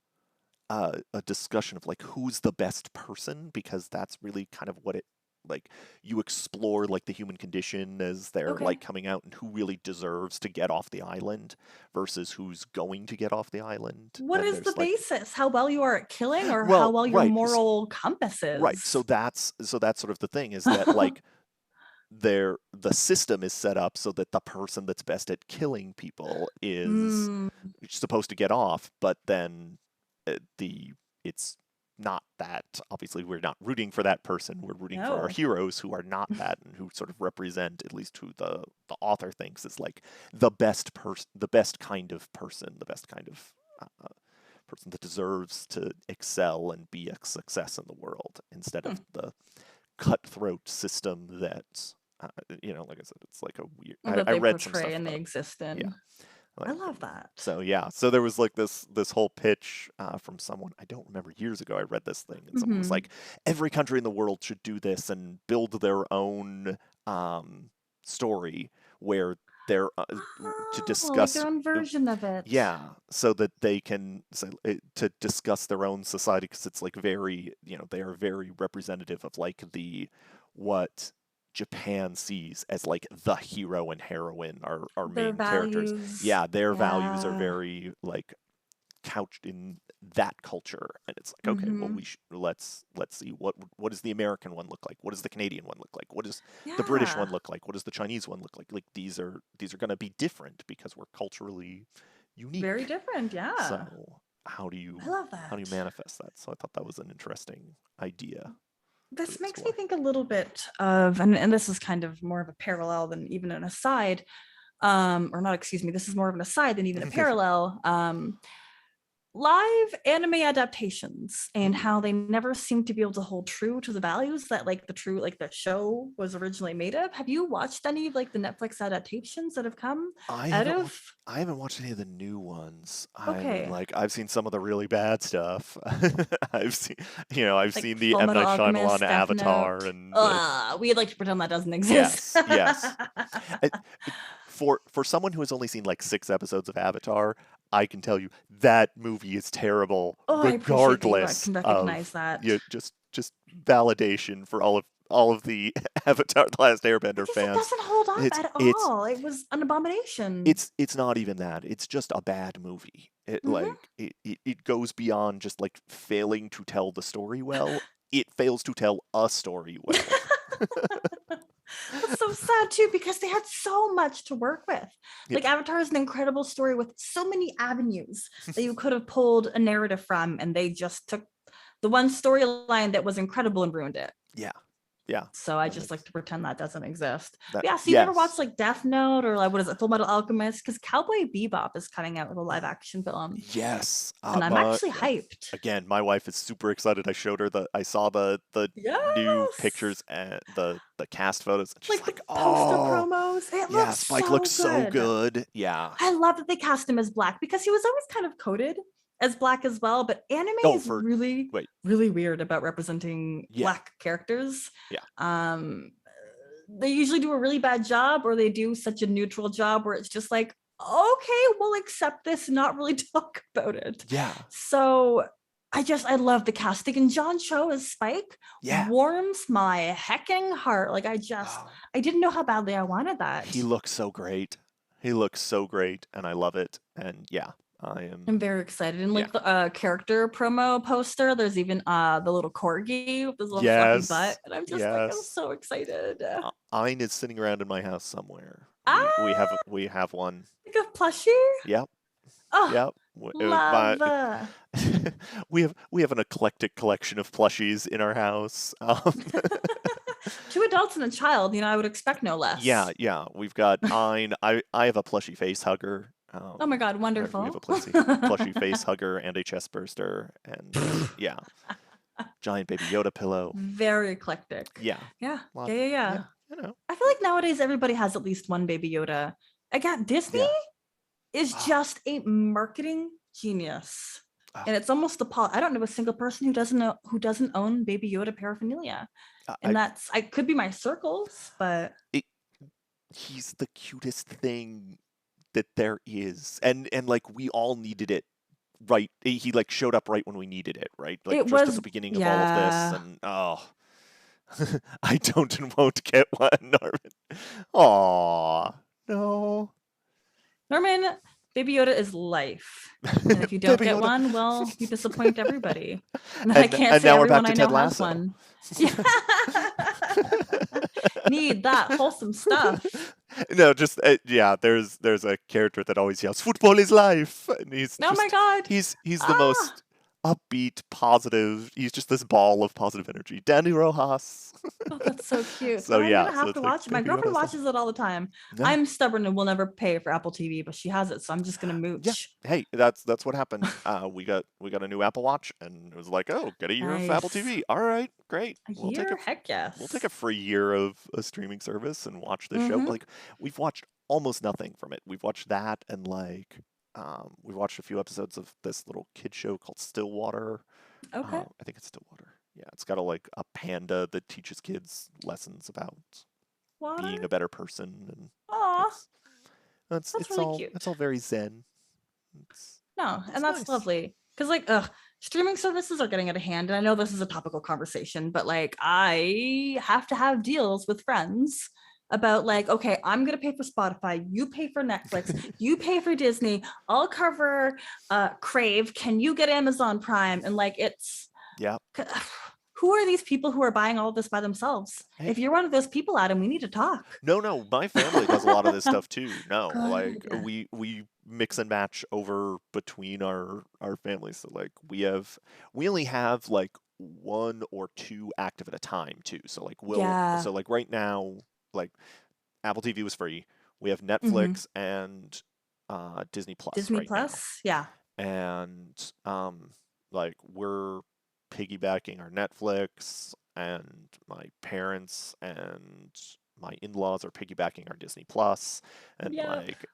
a discussion of like who's the best person because that's really kind of what it like you explore like the human condition as they're Okay. like coming out and who really deserves to get off the island versus who's going to get off the island What and is the there's like basis? How well you are at killing or how well well your right moral compass right is? so that's sort of the thing is that like the system is set up so that the person that's best at killing people is Mm, supposed to get off, but then the it's not that. Obviously, we're not rooting for that person. We're rooting for our no. heroes who are not that and who sort of represent at least who the author thinks is like the best person, the best kind of person, the best kind of person that deserves to excel and be a success in the world instead Hmm. of the cutthroat system that like I said, it's like a weird. That I they read some portray stuff and they about it. exist Yeah, in. I like love that. so yeah. So there was like this whole pitch from someone I don't remember years ago. I read this thing and someone was Hmm. like, every country in the world should do this and build their own story where they're to Oh, like their discuss own version of it. yeah, so that they can to discuss their own society because it's like very, they are very representative of like the what Japan sees as like the hero and heroine are Their main characters. values. Yeah, their values are Yeah. very like couched in that culture and it's like okay well Hmm. let's see what does the American one look like, what does the Canadian one look like, what does the British one Yeah. look like, what does the Chinese one look like these are going to be different because we're culturally Very unique. different. Yeah. So how do you I love how do you that. manifest that? So I thought that was an interesting idea to This makes me explore. think a little bit of, and this is kind of more of a parallel than even an aside, or not, excuse me, this is more of an aside than even a parallel. Live anime adaptations and Hmm. how they never seem to be able to hold true to the values that like the true like the show was originally made of. Have you watched any of like the Netflix adaptations that have come I out haven't of? watched. I haven't watched any of the new ones. I mean, Okay, like I've seen some of the really bad stuff. I've seen, I've like seen the Full M Metal Night Shyamalan Alchemist, Death Avatar, Note. and We'd like to pretend that doesn't exist. yes, yes. It, for someone who has only seen like 6 episodes of Avatar, I can tell you that movie is terrible, Oh, I appreciate that you regardless can recognize of that. just validation for all of the Avatar: The Last Airbender It just it fans. doesn't hold up It's at it's all. It was an abomination. it's not even that. It's just a bad movie. It Mhm. like it goes beyond just like failing to tell the story well. It fails to tell a story well. That's so sad too, because they had so much to work with. Yeah. Like Avatar is an incredible story with so many avenues that you could have pulled a narrative from, and they just took the one storyline that was incredible and ruined it. Yeah. Yeah. So I That just like makes to pretend that doesn't exist. that But yeah, so you've never watched yes. like Death Note or like what is it, Full Metal Alchemist? Because Cowboy Bebop is coming out with a live action film, Yes. and I'm My actually hyped. again, my wife is super excited. I saw the new Yes. pictures and the cast photos and she's Like the like, poster "Oh, promos. It yeah, looks Spike so looks so good. good." Yeah. I love that they cast him as black because he was always kind of coded as black as well. But anime Oh, is for really, wait. really weird about representing Yeah. black characters. Yeah. Um, they usually do a really bad job, or they do such a neutral job where it's just like, okay, we'll accept this and not really talk about it. Yeah. So I love the casting, and John Cho as Spike Yeah. warms my hecking heart. Like Oh, I didn't know how badly I wanted that. he looks so great. He looks so great and I love it. And yeah. I'm very excited. And yeah. like the character promo poster, there's even the little corgi with his little fluffy butt. Yes, And I'm just like, I'm yes. so excited. Ein is sitting around in my house somewhere. Ah, We have one. like a plushie. Yep, Oh, yep. My love. we have an eclectic collection of plushies in our house. Two adults and a child, I would expect no Yeah, less. yeah. We've got Ein. I have a plushie face hugger. Oh my God, We have a wonderful. plushie face hugger and a chest burster, and yeah, giant baby Yoda pillow. Very eclectic. Yeah, Yeah, lot. yeah, yeah, Yeah, yeah. you know. I feel like nowadays everybody has at least one baby Yoda. Again, Disney Yeah. is Ah, just a marketing genius. ah, And it's almost appalling. I don't know a single person who doesn't own Baby Yoda paraphernalia. And I I could be my circles, but it, he's the cutest thing that there is, and like we all needed it right. He like showed up right when we needed it, right? Like it just at was the beginning of all of this, yeah. and oh, I don't and won't get one, Norman. Aw, no. Norman, Baby Yoda is life. And if you don't Baby get Yoda. one, well, you disappoint everybody. And I can't And say now we're back everyone to I know Ted has Lasso. one. Yeah. Need that wholesome stuff. No, just yeah. There's a character that always yells, "Football is life," and Oh my God. he's the Ah. most upbeat, positive. He's just this ball of positive energy. Danny Rojas. Oh, that's so cute. So I'm yeah, gonna so have to it's like watch it. My Baby Yoda girlfriend is life. watches it all the time. Yeah, I'm stubborn and will never pay for Apple TV, but she has it, so I'm just gonna yeah. mooch. Hey, that's what happened. We got a new Apple Watch, and it was like, oh, get a year of Apple Nice. TV. All right, great. A year? Heck We'll take yes. a free year of a streaming service and watch this show. Mm-hmm. Like we've watched almost nothing from it. We've watched that and like we watched a few episodes of this little kid show called Stillwater. Okay. I think it's Stillwater. Yeah, it's got a panda that teaches kids lessons about being Water? a better person, and Aw, it's that's really cute. it's all very zen. No, and It's that's nice. lovely. Because streaming services are getting out of hand. And I know this is a topical conversation, but like I have to have deals with friends about like, okay, I'm gonna pay for Spotify, you pay for Netflix, you pay for Disney, I'll cover Crave. Can you get Amazon Prime? And like it's Yeah. who are these people who are buying all of this by themselves? Hey, If you're one of those people, Adam, we need to talk. no, my family does a lot of this stuff too. No, like Good. we mix and match over between our families. So like we only have like one or two active at a time too. So like Yeah. right now, like Apple TV was free. We have Hmm. Netflix and Disney Plus Disney right now. Plus. Yeah. And like we're piggybacking our Netflix, and my parents and my in-laws are piggybacking our Disney Plus, and Yeah. like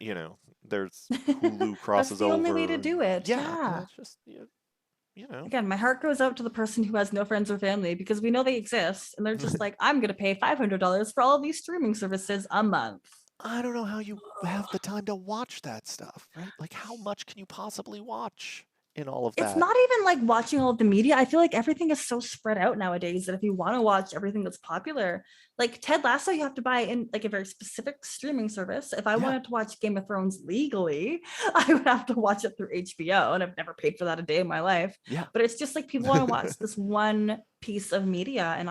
there's Hulu That's crosses the only way to over, do and it. yeah, Yeah. it's just you know Again, my heart goes out to the person who has no friends or family because we know they exist and they're just like, I'm going to pay $500 for all of these streaming services a month. I don't know how you have the time to watch that stuff, right? Like how much can you possibly watch in all of It's that? not even like watching all of the media. I feel like everything is so spread out nowadays that if you want to watch everything that's popular, like Ted Lasso, you have to buy in like a very specific streaming service. If I Yeah, wanted to watch Game of Thrones legally, I would have to watch it through HBO, and I've never paid for that a day in my life. yeah. But it's just like people want to watch this one piece of media, and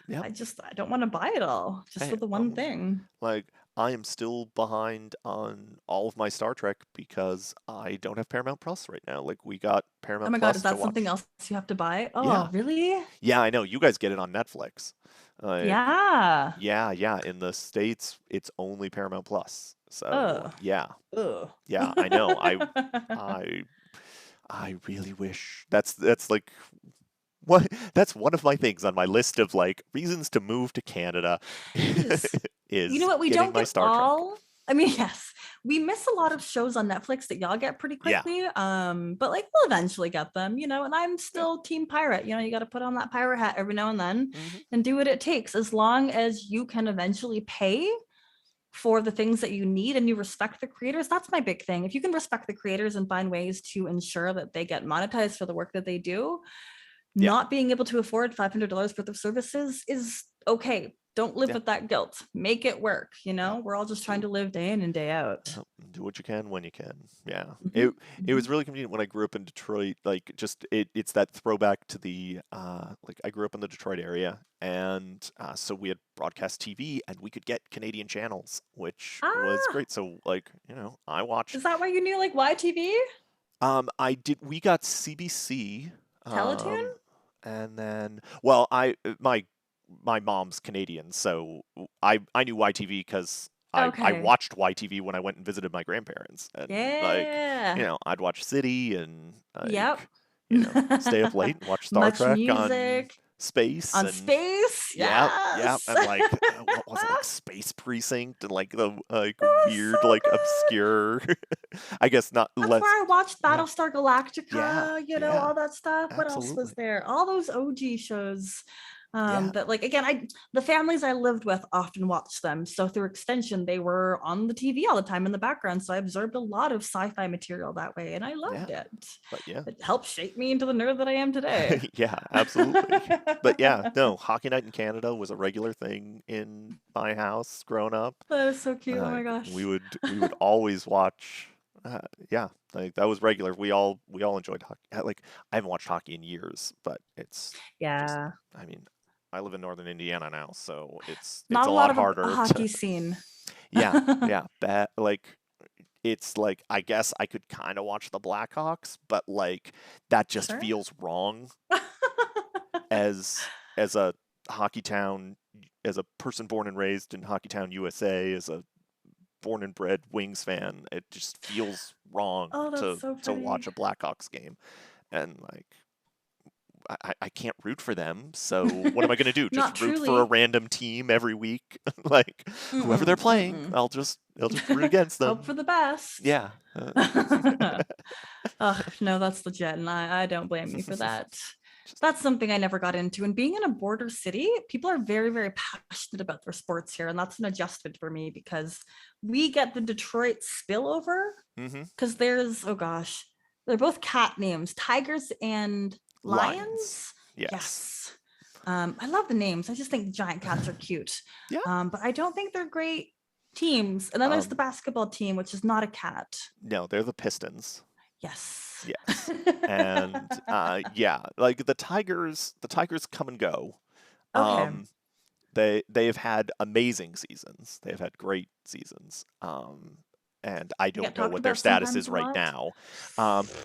Yep. I don't want to buy it all just Hey, for the one thing. like I am still behind on all of my Star Trek because I don't have Paramount Plus right now. Like we got Oh Paramount my God, is Plus to that something watch. else you have to buy? Oh, Yeah. really? Yeah, I know. You guys get it on Netflix. Like Yeah. yeah. In the States, it's only Paramount Plus. So Oh. yeah. Ugh. Yeah, I know. I I really wish that's like what that's one of my things on my list of like reasons to move to Canada Is. You know is what? We getting don't my get Star Trek. all. I mean, yes, we miss a lot of shows on Netflix that y'all get pretty Yeah. quickly. But like we'll eventually get them, and I'm Yeah. still team pirate. You got to put on that pirate hat every now and then Hmm. and do what it takes. As long as you can eventually pay for the things that you need and you respect the creators, that's my big thing. If you can respect the creators and find ways to ensure that they get monetized for the work that they do, Yeah. not being able to afford $500 worth of services is okay. Don't live Yeah. with that guilt. Make it work. Yeah. We're all just trying to live day in and day out. Do what you can when you can. Yeah. Mhm, It mhm. was really convenient when I grew up in Detroit. Like just it's that throwback to the like I grew up in the Detroit area, and so we had broadcast TV and we could get Canadian channels, which was Ah, great. So like, I watched is that why you knew like YTV? I did we got CBC Teletoon? um and then well, my mom's Canadian, so I knew YTV because I Okay. watched YTV when I went and visited my grandparents, and like Yeah. I'd watch City and Yep. like stay up late and watch Star Much Trek on music Space on and space. yeah, Yes. and like what was it, like Space Precinct, and like the like So weird like good. obscure I guess not That's less where I watched yeah Battlestar yeah Galactica, yeah all that stuff. What else was absolutely there? All those OG shows. yeah That like again, the families I lived with often watched them. So through extension, they were on the TV all the time in the background. So I absorbed a lot of sci-fi material that way, and I yeah loved it. but yeah It helped shape me into the nerd that I am today. yeah, absolutely. But yeah, no, Hockey Night in Canada was a regular thing in my house growing up. That is so cute. Oh my Like gosh. we would always watch. Yeah, like that was regular. We all enjoyed hockey. Like I haven't watched hockey in years, but it's just. Yeah. I mean, I live in northern Indiana now, so it's Not a a lot lot of a harder to. hockey scene. Yeah, yeah, like it's like I guess I could kind of watch the Blackhawks, but like that just Sure. feels wrong as a hockey town, as a person born and raised in Hockeytown, USA, as a born and bred Wings fan. It just feels wrong Oh, that's to so watch funny. a Blackhawks game, and like I can't root for them. So what am I gonna do? Just Not root for a truly. random team every week? Like whoever they're Mm-mm, playing, mm-mm. I'll just root against Hope for them. the best. Yeah. Oh, no, that's legit. And I don't blame you for that. Just That's something I never got into. And being in a border city, people are very, very passionate about their sports here. And that's an adjustment for me because we get the Detroit spillover hmm because there's, oh gosh, they're both cat names, Tigers and Lions. Lions. Yes. Yes. I love the names. I just think giant cats are cute. Yeah. But I don't think they're great teams. And then there's the Um. basketball team, which is not a cat. No, they're the Pistons. Yes. Yes. And yeah, like the Tigers come and go. Okay. Um they've had amazing seasons. They've had great seasons. And I They get don't know talked what their about status sometimes is a right lot. now.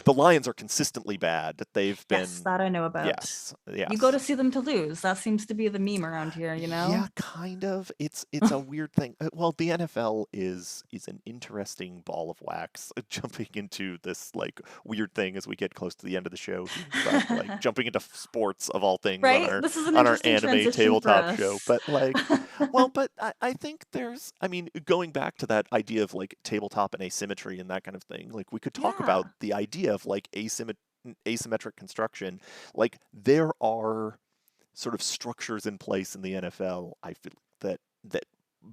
The Lions are consistently bad. They've Yes, been that I know about. yes, You go yes. to see them to lose. That seems to be the meme around here. Yeah, kind of. It's a weird thing. Well, the NFL is an interesting ball of wax. Jumping into this like weird thing as we get close to the end of the show here, but like jumping into sports of all things Right? This is an on our interesting anime transition for tabletop show. us. But like, well, but I think I mean, going back to that idea of like tabletop and asymmetry and that kind of thing. Like, we could talk about Yeah. the idea of like asymmetric construction. Like, there are sort of structures in place in the NFL, I feel that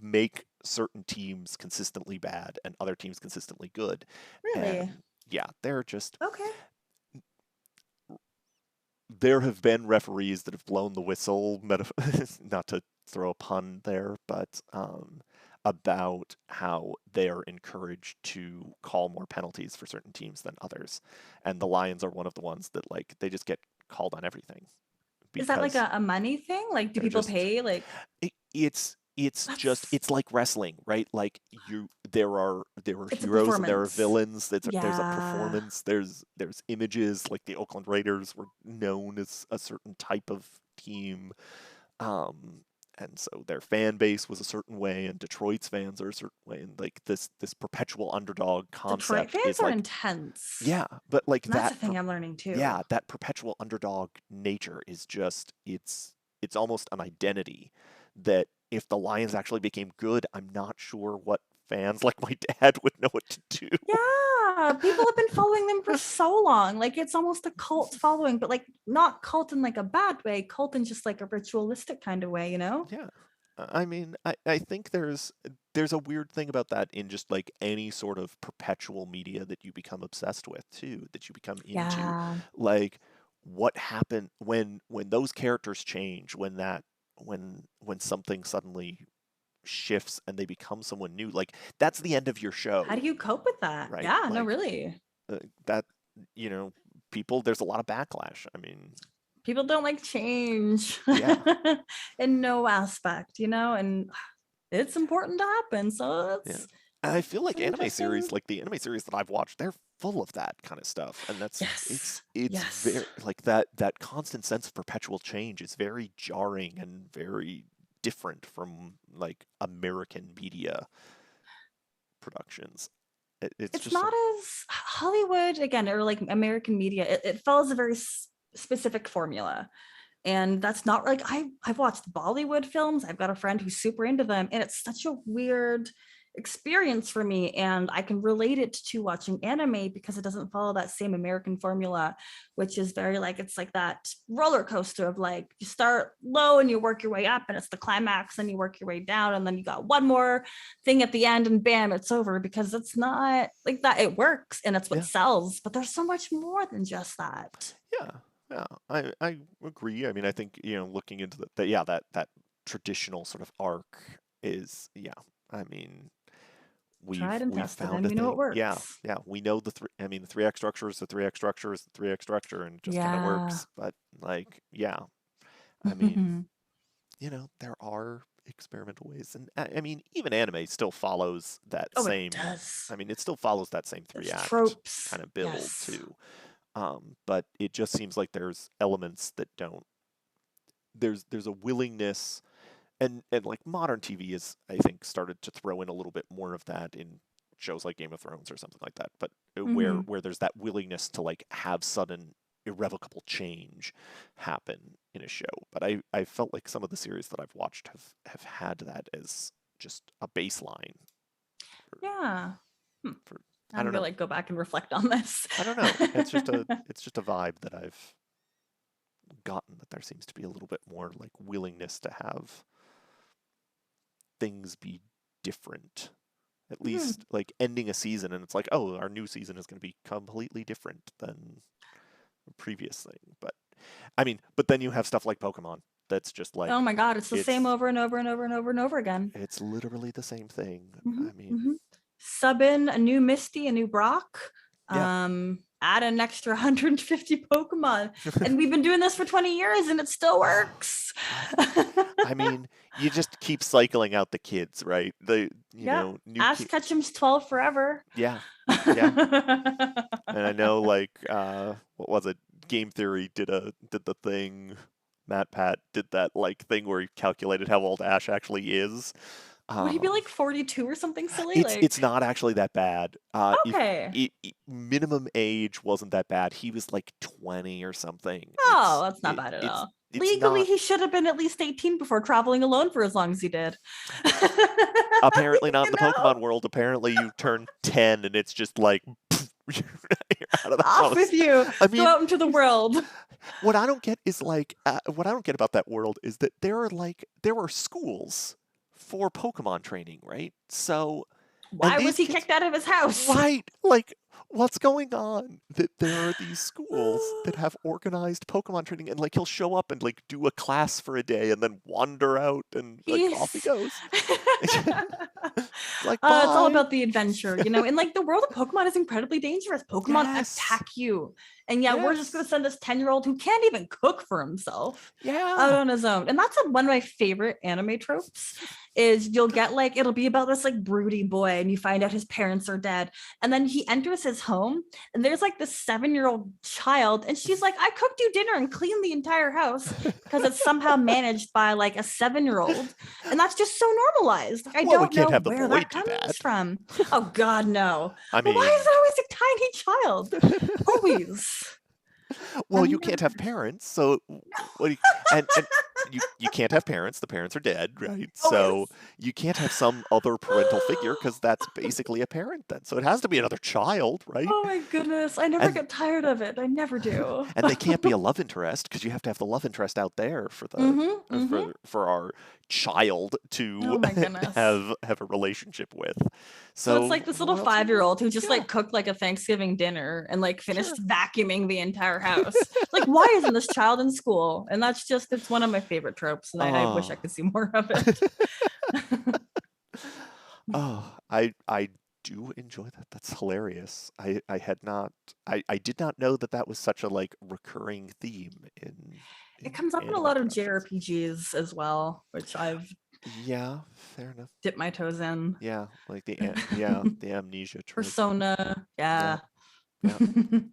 make certain teams consistently bad and other teams consistently good. Really? And yeah, they're just Okay. there have been referees that have blown the whistle, not to throw a pun there, but about how they are encouraged to call more penalties for certain teams than others. And the Lions are one of the ones that like they just get called on everything Is that like because a money thing? Like, do they're people just pay? Like, it's just that's it's like wrestling, right? Like there are it's a heroes and there are performance. villains. There's a Yeah. performance. There's images. Like the Oakland Raiders were known as a certain type of team, um, and so their fan base was a certain way, and Detroit's fans are a certain way, and like this perpetual underdog Detroit concept fans is are like intense. yeah, but like And that's the thing I'm learning too. yeah, that perpetual underdog nature is just it's almost an identity that if the Lions actually became good, I'm not sure what fans like my dad would know what to do. Yeah, people have been following them for so long. Like it's almost a cult following, but like not cult in like a bad way, cult in just like a ritualistic kind of way? Yeah. I mean, I think there's a weird thing about that in just like any sort of perpetual media that you become obsessed with too, that you become into. Yeah. Like what happened when those characters change, when something suddenly shifts and they become someone new, like that's the end of your show. How do you cope with that? Right? Yeah, no, Like really. that, people, there's a lot of backlash. I mean, People don't like change yeah. in no aspect, and it's important to happen. So Yeah. it's And I feel like an anime interesting. series, like the anime series that I've watched, they're full of that kind of stuff. And Yes. it's Yes. very like that constant sense of perpetual change is very jarring and very different from like American media productions. It's It's just not as Hollywood again, or like American media. It follows a very specific formula. And that's not like I've watched Bollywood films. I've got a friend who's super into them, and it's such a weird experience for me. And I can relate it to watching anime because it doesn't follow that same American formula, which is very like it's like that roller coaster of like you start low and you work your way up, and it's the climax, and you work your way down, and then you got one more thing at the end, and bam, it's over. Because it's not like that. It works and it's what yeah. sells, but there's so much more than just that. Yeah. Yeah. I agree. I mean, I think, looking into that traditional sort of arc is, yeah. I mean, Tried and we've tested, found and a we know it thing. Yeah, works. yeah. We know the 3x structure is the 3x structure is the 3x structure, and it just kind of Yeah. works. But like, yeah, I mean, there are experimental ways, and I mean, even anime still follows that Oh, it same. does. I mean, it still follows that same three It's act tropes. kind of build Yes. too. But it just seems like there's elements that don't. There's a willingness, and like modern TV is, I think, started to throw in a little bit more of that in shows like Game of Thrones or something like that. But Mm-hmm. where there's that willingness to like have sudden irrevocable change happen in a show. But I felt like some of the series that I've watched have had that as just a baseline for, Yeah. Hmm. for I I'm don't gonna know. like go back and reflect on this. I don't know. It's just a vibe that I've gotten, that there seems to be a little bit more like willingness to have things be different, at Mhm. least like ending a season and it's like, oh, our new season is going to be completely different than the previous thing. But I mean, but then you have stuff like Pokemon that's just Oh like my God, it's the same it's over and over and over and over and over again. it's literally the same thing. Hmm. I mean, Hmm. Sub in a new Misty, a new Brock, yeah. add an extra 150 Pokemon. And we've been doing this for 20 years and it still works. I mean, you just keep cycling out the kids, right? The Yeah. new Ash kid. Ketchum's 12 forever. Yeah, yeah. And I know, like, what was it? Game Theory did the thing. Matt Pat did that like thing where he calculated how old Ash actually is. Would he be Um, like 42 or something silly? it's Like, not actually that bad. If okay. minimum age wasn't that bad, he was like 20 or something. Oh, that's not bad at It's all. it's Legally, not. he should have been at least 18 before traveling alone for as long as he did. Apparently not in You the know? Pokemon world. Apparently you turn 10 and it's just like you're out of the Off house. with you. I Go mean, out into the world. what I don't get is like what I don't get about that world is that there are schools for Pokemon training, right? So, and Why was these he kids, kicked out of his house? right? Like, what's going on? That there are these schools that have organized Pokemon training, and like he'll show up and like do a class for a day, and then wander out, and like off he He's goes. Like, it's all bye. about the adventure, and like the world of Pokemon is incredibly dangerous. Pokemon Yes. attack you. And yeah, we're just gonna Yes. send this 10-year-old who can't even cook for himself out Yeah. on his own. And that's one of my favorite anime tropes is you'll get like it'll be about this like broody boy and you find out his parents are dead. And then he enters his home and there's like this 7-year-old child, and she's like, I cooked you dinner and cleaned the entire house because it's somehow managed by like a 7-year-old. And that's just so normalized. Like, I Well, we don't can't know have the where boy that do comes that. from. Oh God, no. I But why is mean, it always a tiny child? Always. well, I've you can't have never. parents, so what? And you can't have parents. The parents are dead, right? Oh yes. So you can't have some other parental figure because that's basically a parent then. So it has to be another child, right? Oh my goodness. I never And get tired of it. I never do. and they can't be a love interest because you have to have the love interest out there for the Mm-hmm. Mm-hmm. for our child Oh to my goodness. have a relationship with. So it's So like this little what else are you 5-year-old doing? who just Yeah, like cooked like a Thanksgiving dinner and like sure. finished vacuuming the entire house. Like, why isn't this child in school? And it's one of my favorite tropes. And I wish I Oh. could see more of it. Oh, I do enjoy that. That's hilarious. I did not know that that was such a like recurring theme It in comes up in a anime lot of productions. JRPGs as well, which I've Yeah, fair enough. dipped my toes in. Yeah, like the amnesia trope. Persona, Yeah, yeah. yeah.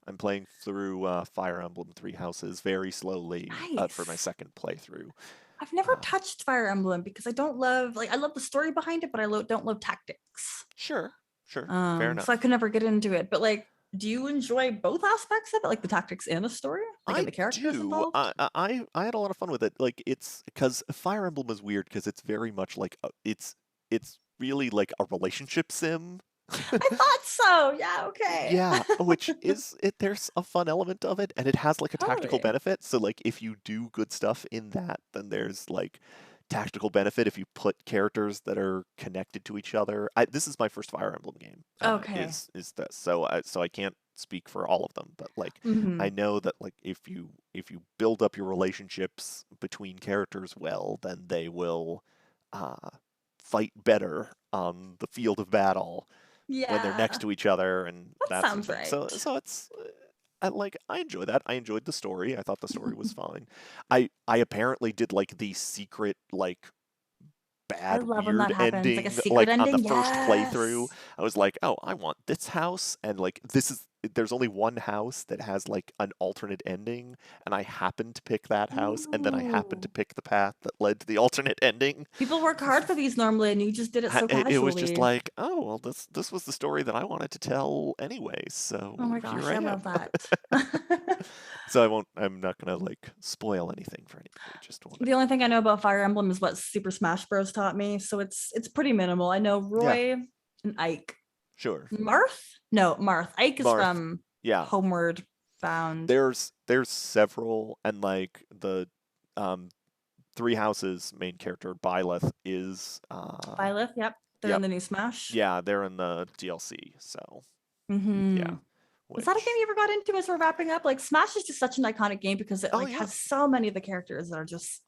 I'm playing through Fire Emblem Three Houses very slowly for my Nice. second playthrough. I've never Uh, touched Fire Emblem because I don't love I love the story behind it, but don't love tactics. sure, sure, fair So I enough. could never get into it. But like, do you enjoy both aspects of it, like the tactics and the story, like and I the characters do. involved? I had a lot of fun with it. Like it's because Fire Emblem is weird because it's very much like it's really like a relationship sim. I thought so. Yeah. Okay. Yeah, which is it. There's a fun element of it, and it has like a tactical Totally. benefit. So like if you do good stuff in that, then there's like tactical benefit if you put characters that are connected to each other. This is my first Fire Emblem game. Okay. Is this so I can't speak for all of them, but like I Hmm. know that like if you build up your relationships between characters well, then they will uh, fight better on the field of battle when they're next Yeah. to each other and That that sort of sounds thing. right. So it's I enjoy that. I enjoyed the story. I thought the story was fine. I apparently did like the secret like I bad love when that weird happens, like a ending secret like on the ending. first playthrough. Yes. I was like, "Oh, I want this house." And like there's only one house that has like an alternate ending and I happened to pick that house and then I happened to Ooh. pick the path that led to the alternate ending. People work hard for these normally, and you just did it so It was just casually. like, oh well, this was the story that I wanted to tell anyway, Oh so my here gosh, I I am. love that. So I'm not gonna like spoil anything for anybody. Just want to, The only thing I know about Fire Emblem is what Super Smash Bros. Taught me, so it's pretty minimal. I know yeah, Roy and Ike. sure. Marth? No, Marth. Ike is Marth, from yeah. Homeward Bound. There's several, and like the um Three Houses main character Byleth is Byleth, yep. They're in yep, the new Smash. yeah, they're in the DLC. So yeah, Mm-hmm. Was that a game which you ever got into as we're wrapping up? Like Smash is just such an iconic game because it oh like yeah, has so many of the characters that are just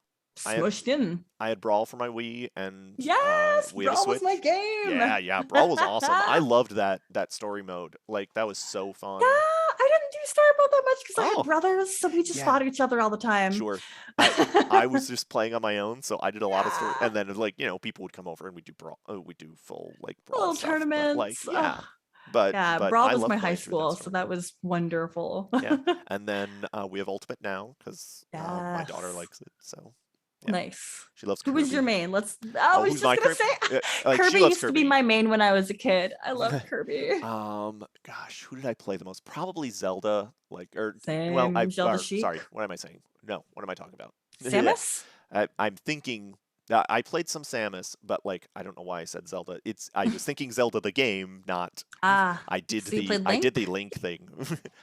I had smushed in. I had Brawl for my Wii, and Yes, we have a Brawl was my Switch. game. Yeah, yeah, Brawl was awesome. I loved that story mode. Like that was so Yeah, fun. I didn't do story mode that much because I had Oh, brothers, so we just yeah, fought each other all the time. sure. I was just playing on my own, so I did a lot of story, Yeah, and then like people would come over and we do brawl, we do full like the Brawl little stuff. But like tournaments. Oh, yeah, yeah, but Brawl I was my loved high going through that school, so story that mode. was wonderful. Yeah, and then we have Ultimate now because my daughter Yes. likes it. So yeah, Nice. she loves Who was your Kirby. main? I Oh, was who's just my gonna Kirby? say Like she Kirby loves used to be Kirby. my main when I was a kid. I loved Kirby. Gosh, who did I play the most? Probably Zelda. Like, or well, Same. Zelda or Sheik. sorry, what am I saying? No, what am I talking about? Yeah, Samus? I'm thinking. I played some Samus, but like I don't know why I said Zelda. I was thinking Zelda the game, not Ah, so you played I did the Link? Link thing.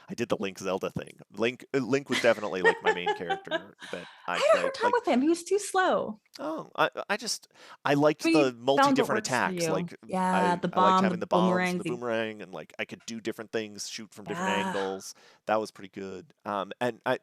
I did the Link Zelda thing. Link was definitely like my main character that I I had a played. hard time Like with him. He was too slow. oh, I just I liked But you the multi found what different works for attacks. you. Like Yeah, the I liked bomb, having the the bombs and boomerangs. the boomerang, and like I could do different things, shoot from different Yeah. angles. That was pretty good. And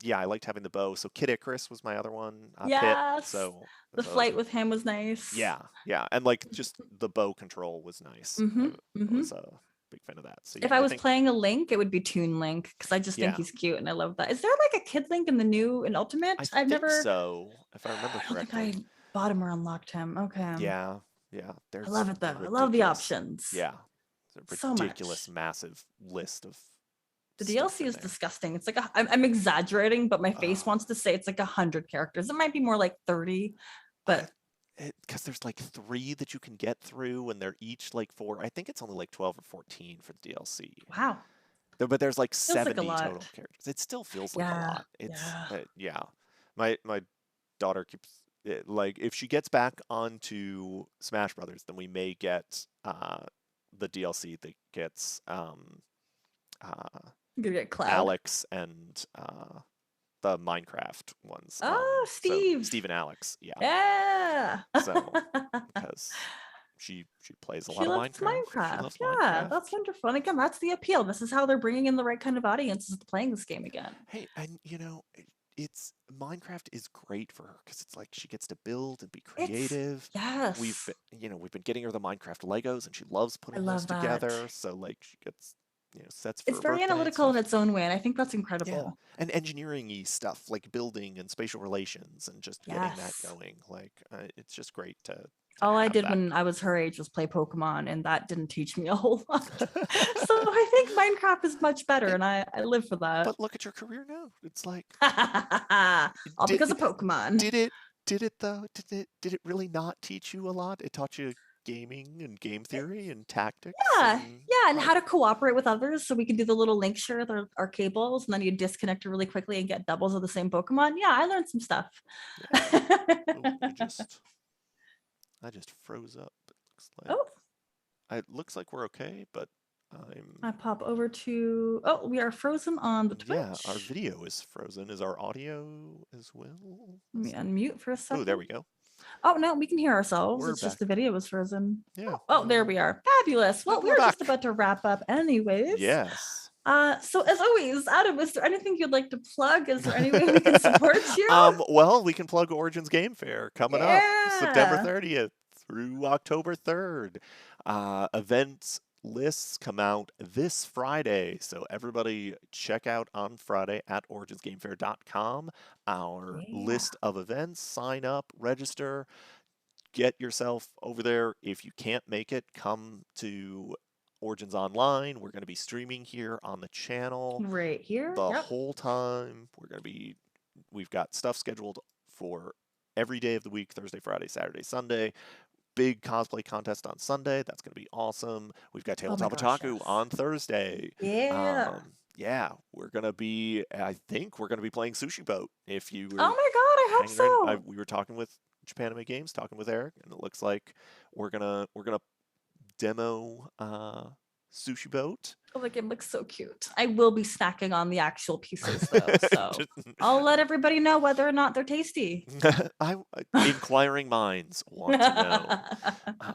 yeah, I liked having the bow. So Kid Icarus was my other one. Pit. Yes. The So those flight were with him was nice. yeah, yeah, and like just the bow control was nice. Mm-hmm. I Mm-hmm. was a big fan of that. So If yeah, I I was think playing a Link, it would be Toon Link because I just think yeah, he's cute and I love that. Is there like a kid Link in the new in I Ultimate? I've think never. so if I remember I don't think I correctly. bought him or unlocked him. Okay. Yeah, yeah. I There's love it a though. I love the ridiculous, options yeah, it's a so ridiculous, much. massive list of The stuff DLC in is there. disgusting. It's like I'm exaggerating, but my face Oh, wants to say it's like 100 characters. It might be more like 30, I, but because there's like three that you can get through, and they're each like four. I think it's only like 12 or 14 for the DLC. wow, But there's like feels like a 70 total lot. characters. It still feels like a Yeah, lot. It's yeah. yeah. My daughter keeps like if she gets back onto Smash Brothers, then we may get the DLC that gets uh I'm gonna get Cloud. Alex and the Minecraft ones. Oh, So Steve. Steve and Alex, yeah. Yeah. So because she plays a She lot of loves Minecraft. She Minecraft. loves Yeah, that's Minecraft. wonderful. And again, that's the appeal. This is how they're bringing in the right kind of audiences to playing this game again. Hey, and it's Minecraft is great for her because it's like she gets to build and be It's creative. We've yes, we've been getting her the Minecraft Legos and she loves I putting those love that. together. So like she gets sets for It's her very birthday and analytical in stuff. its own way, and I think that's Yeah, incredible. and engineering-y stuff like building and spatial relations and just getting that Yes. going. Like it's just great to All I have did that. when I was her age was play Pokemon, and that didn't teach me a whole lot. So I think Minecraft is much better, Hey, and I live for that. but look at your career now. It's like All did because of Pokemon. did it did it though? Did it really not teach you a lot? It taught you gaming and game theory and tactics Yeah, and yeah, and like how to cooperate with others so we can do the little link share with our cables, and then you disconnect it really quickly and get doubles of the same Pokemon. Yeah, I learned some stuff. yeah. Oh, I just froze up. Oh, It looks like we're okay, but I I'm pop over to, oh, we are frozen on the yeah, our Twitch. video is frozen. Is our audio as well? Let me Let's see. unmute for a Oh, there second. we go. Oh, no, we can hear ourselves. We're It's just back. the video was frozen. Yeah, Oh, there we are. Fabulous. Well, we we're were just back. about to wrap up anyways. Yes. So as always, Adam, is there anything you'd like to plug? Is there any way we can support you? Well, we can plug Origins Game Fair coming up September Yeah. 30th through October 3rd. Events lists come out this Friday, so everybody check out on Friday at originsgamefair.com our Yeah. list of events, sign up, register, get yourself over there. If you can't make it, come to Origins Online. We're going to be streaming here on the channel Right here. the Yep. whole time. We've got stuff scheduled for every day of the week: Thursday, Friday, Saturday, Sunday. Big cosplay contest on Sunday. That's going to be awesome. We've got Oh my Tabletop gosh, Otaku yes. on Thursday. Yeah. Yeah, I think we're going to be playing Sushi Boat. If you Oh were my God, I hope hanging around, so. we were talking with Japanime Games, talking with Eric, and it looks like we're gonna demo Sushi Boat. Oh, the game looks so cute. I will be snacking on the actual pieces though, so I'll let everybody know whether or not they're tasty. Inquiring minds want to know. Uh,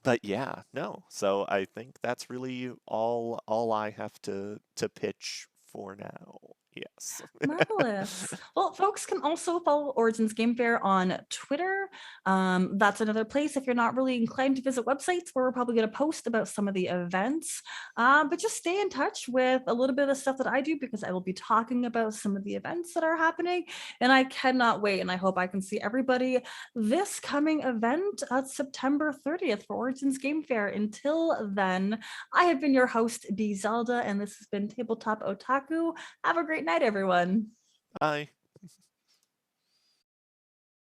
but yeah, no. So I think that's really all I have to pitch for now. Yes. Marvelous. Well, folks can also follow Origins Game Fair on Twitter. That's another place if you're not really inclined to visit websites where we're probably going to post about some of the events. But just stay in touch with a little bit of the stuff that I do because I will be talking about some of the events that are happening. And I cannot wait. And I hope I can see everybody this coming event at September 30th for Origins Game Fair. Until then, I have been your host, B. Zelda, and this has been Tabletop Otaku. Have a great night, everyone. Bye.